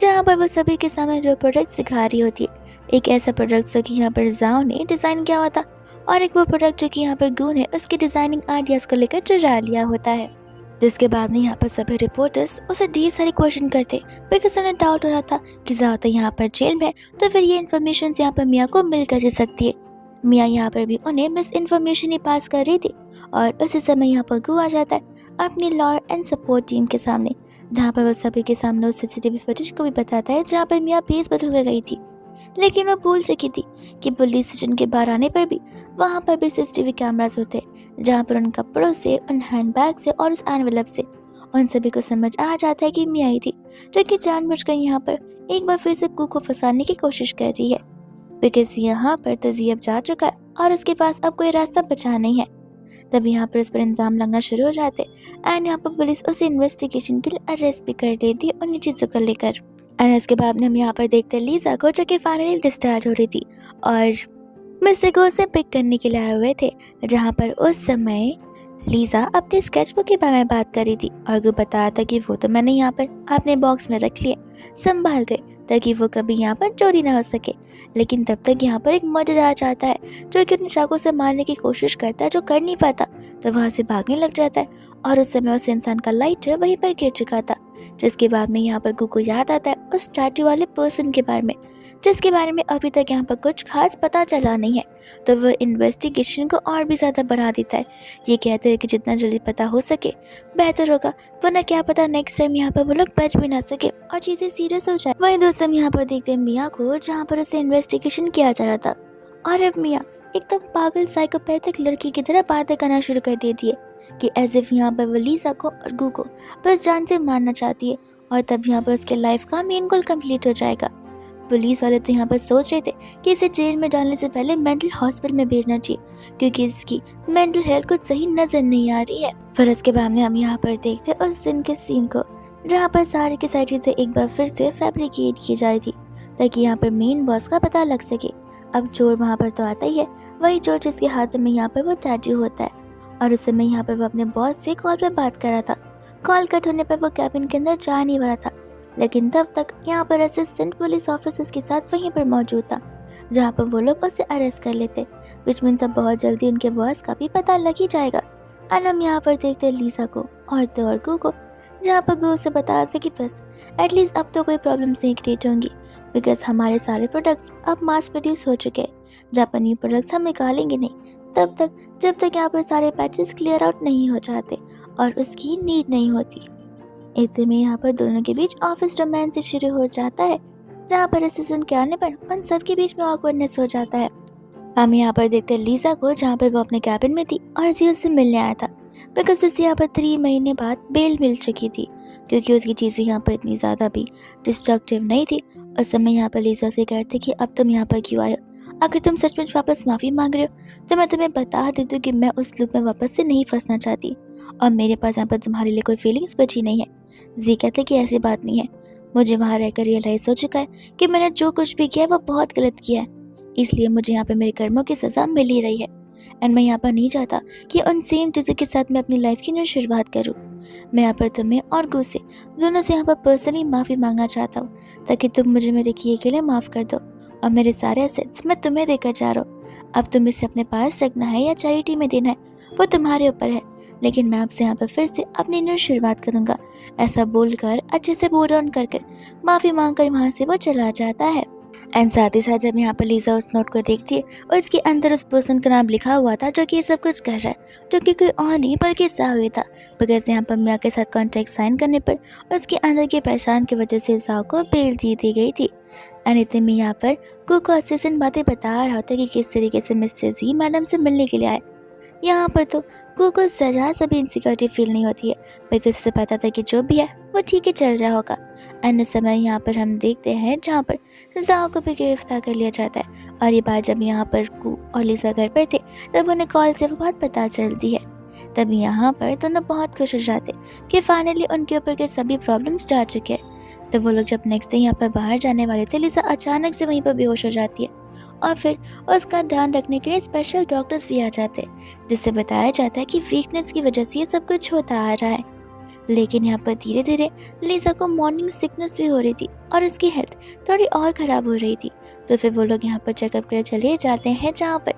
जहाँ पर वो सभी के सामने जो प्रोडक्ट सिखा रही होती है। एक ऐसा प्रोडक्ट जो कि यहाँ पर जाओ ने डिज़ाइन किया हुआ था और एक वो प्रोडक्ट जो कि यहाँ पर गू ने उसके डिज़ाइनिंग आइडियाज़ को लेकर चुरा लिया होता है। जिसके बाद में यहाँ पर सभी रिपोर्टर्स उसे ढेर सारे क्वेश्चन करते बिकॉज उन्हें डाउट हो रहा था कि जाओ तो यहाँ पर जेल में, तो फिर ये इन्फॉर्मेशन यहाँ पर मिया को मिल कैसे सकती है। मिया यहाँ पर भी उन्हें मिस इन्फॉर्मेशन ही पास कर रही थी और उसी समय यहाँ पर गू आ जाता है अपनी लॉ एंड सपोर्ट टीम के सामने, जहाँ पर वो सभी के सामने उस सीसीटीवी फुटेज को भी बताता है जहाँ पर मिया पेस बदल कर गई थी, लेकिन वो भूल चुकी थी कि पुलिस स्टेशन के बाहर आने पर भी वहाँ पर भी सीसीटीवी कैमरास होते हैं, जहाँ पर उन कपड़ों से, उन हैंडबैग से और उस एनवेलप से उन सभी को समझ आ जाता है कि मिया ही थी जो कि जानबूझकर यहाँ पर एक बार फिर से गू को फंसाने की कोशिश कर रही है, बिकॉज यहाँ पर तजीब जा चुका है और उसके पास अब कोई रास्ता बचा नहीं है। तब यहाँ पर उस पर इल्जाम लगना शुरू हो जाते एंड यहाँ पर पुलिस उसे इन्वेस्टिगेशन के लिए अरेस्ट भी कर देती है उन्हीं चीज़ों को लेकर। एंड इसके बाद में हम यहाँ पर देखते हैं लीजा को जो कि फाइनली डिस्चार्ज हो रही थी और मिस्टर गो से पिक करने के लिए आए हुए थे, जहाँ पर उस समय लीजा अपने स्केचबुक के बारे में बात कर रही थी और गो बताया था कि वो तो मैंने यहाँ पर अपने बॉक्स में रख लिए संभाल गए ताकि वो कभी यहाँ पर चोरी ना हो सके। लेकिन तब तक यहाँ पर एक मर्डर आ जाता है जो कि उन्हें चाकू से मारने की कोशिश करता है, जो कर नहीं पाता तो वहाँ से भागने लग जाता है और उस समय उस इंसान का लाइटर वहीं पर गिर चुका था, जिसके बाद में यहाँ पर गू को याद आता है उस टैटू वाले पर्सन के बारे में, जिसके बारे में अभी तक यहाँ पर कुछ खास पता चला नहीं है। तो वह इन्वेस्टिगेशन को और भी ज़्यादा बढ़ा देता है, ये कहते हुए कि जितना जल्दी पता हो सके बेहतर होगा, वरना क्या पता नेक्स्ट टाइम यहाँ पर वो लोग बच भी ना सके और चीज़ें सीरियस हो जाए। वही दोस्तों हम यहाँ पर देखते हैं मिया को, जहाँ पर उसे इन्वेस्टिगेशन किया जा रहा था और अब मिया एकदम पागल साइकोपैथिक लड़की की तरह बातें करना शुरू कर देती है कि एज इफ यहाँ पर वो लीसा को और गू को बस जान से मारना चाहती है और तब यहाँ पर उसके लाइफ का मेन गोल कंप्लीट हो जाएगा। पुलिस वाले तो यहाँ पर सोच रहे थे कि इसे जेल में डालने से पहले मेंटल हॉस्पिटल में भेजना चाहिए, क्योंकि इसकी मेंटल हेल्थ कुछ सही नजर नहीं आ रही है। फिर इसके बाद में हम यहाँ पर देखते उस दिन के सीन को, जहाँ पर सारी की सारी चीजें एक बार फिर से फैब्रिकेट की जा रही थी ताकि यहाँ पर मेन बॉस का पता लग सके। अब चोर वहाँ पर तो आता ही है, वही चोर जिसके हाथ में यहाँ पर वो टैटू होता है, और उस समय यहाँ पर वो अपने बॉस से कॉल पर बात कर रहा था। कॉल कट होने पर वो कैबिन के अंदर जा नहीं वाला था, लेकिन तब तक यहाँ पर असिस्टेंट पुलिस ऑफिसर्स के साथ वहीं पर मौजूद था, जहाँ पर वो लोग उसे अरेस्ट कर लेते, विच मीन्स अब बहुत जल्दी उनके बॉस का भी पता लग ही जाएगा। और हम यहाँ पर देखते हैं लीसा को और तो और गू को, जहाँ पर गू से बताते कि बस एटलीस्ट अब तो कोई प्रॉब्लम्स नहीं क्रिएट होंगी, बिकॉज हमारे सारे प्रोडक्ट्स अब मास प्रोड्यूस हो चुके हैं। जब पर न्यू प्रोडक्ट्स हम निकालेंगे नहीं तब तक, जब तक यहाँ पर सारे पैचेस क्लियर आउट नहीं हो जाते और उसकी नीड नहीं होती। इतने में यहाँ पर दोनों के बीच ऑफिस रोमांस शुरू हो जाता है, जहाँ पर असिस्टेंट के आने पर उन सबके बीच में ऑकवर्डनेस हो जाता है। हम यहाँ पर देखते हैं लीसा को, जहाँ पर वो अपने कैबिन में थी और जी उससे मिलने आया था, बिकॉज उसे यहाँ पर 3 महीने बाद बेल मिल चुकी थी, क्योंकि उसकी चीज़ें यहाँ पर इतनी ज़्यादा भी डिस्ट्रक्टिव नहीं थी। उस समय यहाँ पर लीसा से कहते कि अब तुम यहाँ पर क्यों आए हो, अगर तुम सचमुच वापस माफ़ी मांग रहे हो तो मैं तुम्हें बता देती हूँ कि मैं उस लूप में वापस से नहीं फंसना चाहती और मेरे पास यहाँ पर तुम्हारे लिए कोई फीलिंग्स बची नहीं है। जी कहते कि ऐसी बात नहीं है, मुझे वहाँ रहकर रियलाइज़ हो चुका है कि मैंने जो कुछ भी किया है वो बहुत गलत किया है, इसलिए मुझे यहाँ पर मेरे कर्मों की सज़ा मिल ही रही है एंड मैं यहाँ पर नहीं चाहता कि उन सेम चीज़ों के साथ मैं अपनी लाइफ की नई शुरुआत करूँ। मैं यहाँ पर तुम्हें और गू से दोनों से यहाँ पर पर्सनली माफ़ी मांगना चाहता हूँ, ताकि तुम मुझे मेरे किए के लिए माफ़ कर दो और मेरे सारे एसेट्स मैं तुम्हें देकर जा रहा हूँ। अब तुम इसे अपने पास रखना है या चैरिटी में देना है वो तुम्हारे ऊपर है, लेकिन मैं आपसे यहाँ पर फिर से अपनी न्यू शुरुआत करूँगा। ऐसा बोलकर अच्छे से बो डाउन कर माफ़ी मांग कर वहाँ से वो चला जाता है। एंड साथ ही साथ जब यहाँ पर लीसा उस नोट को देखती है और इसके अंदर उस पर्सन का नाम लिखा हुआ था जो कि ये सब कुछ कर रहा है, जो कि कोई और नहीं बल्कि सावे था, बिकॉज यहाँ पर मिया के साथ कॉन्ट्रैक्ट साइन करने पर उसके अंदर की पहचान की वजह से साव को बेल दी गई थी। एंड इतने में यहाँ पर गू को असिस्टेंट बातें बता रहा होता है कि किस तरीके से मिस्टर जी मैडम से मिलने के लिए आए। यहाँ पर तो गू को जरा सा भी इनसिक्योरिटी फील नहीं होती है, बिकॉज उसे पता था कि जो भी है वो ठीक ही चल रहा होगा। एंड इस समय यहाँ पर हम देखते हैं जहाँ पर जाओ को भी गिरफ्तार कर लिया जाता है, और ये बात जब यहाँ पर गू और लीसा घर पर थे तब उन्हें कॉल से वो बात पता चलती है। तब यहाँ पर दोनों बहुत खुश हो जाते कि फाइनली उनके ऊपर के सभी प्रॉब्लम्स जा चुके हैं। तो वो लोग जब नेक्स्ट डे यहाँ पर बाहर जाने वाले थे, लीसा अचानक से वहीं पर बेहोश हो जाती है और फिर उसका ध्यान रखने के लिए स्पेशल डॉक्टर्स भी आ जाते हैं, जिससे बताया जाता है कि वीकनेस की वजह से ये सब कुछ होता आ रहा है। लेकिन यहाँ पर धीरे धीरे लीसा को मॉर्निंग सिकनेस भी हो रही थी और उसकी हेल्थ थोड़ी और ख़राब हो रही थी। तो फिर वो लोग यहाँ पर चेकअप कर चले जाते हैं, जहाँ पर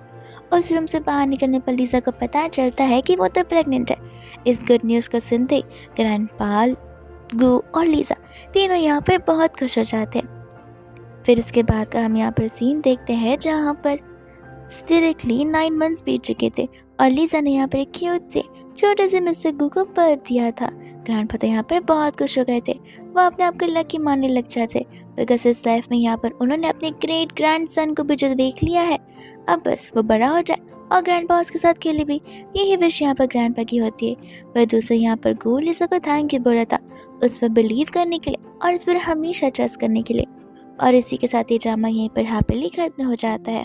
उस रूम से बाहर निकलने पर लीसा को पता चलता है कि वो तो प्रेग्नेंट है। इस गुड न्यूज़ को सुनते ही ग्रैंडपा, गू और लीसा तीनों यहाँ पर बहुत खुश हो जाते हैं। फिर इसके बाद का हम यहाँ पर सीन देखते हैं, जहाँ पर डायरेक्टली 9 मंथ्स बीत चुके थे और लीसा ने यहाँ पर एक क्यूट से छोटे से मिस्टर गू को बर्थ दिया था। ग्रैंडपा तो यहाँ पर बहुत खुश हो गए थे, वो अपने आप को लकी मानने लग जाते, बिकॉज इस लाइफ में यहाँ पर उन्होंने अपने ग्रेट ग्रैंड सन को भी जो देख लिया है, अब बस वो बड़ा हो जाए और ग्रैंडपा उसके साथ खेले भी। यही विश यहाँ पर ग्रैंडपा की होती है। पर दूसरे यहाँ पर गू लीसा को थैंक यू बोला था उस पर बिलीव करने के लिए और इस पर हमेशा ट्रस्ट करने के लिए। और इसी के साथ ये ड्रामा यहीं पर हैप्पीली खत्म हो जाता है।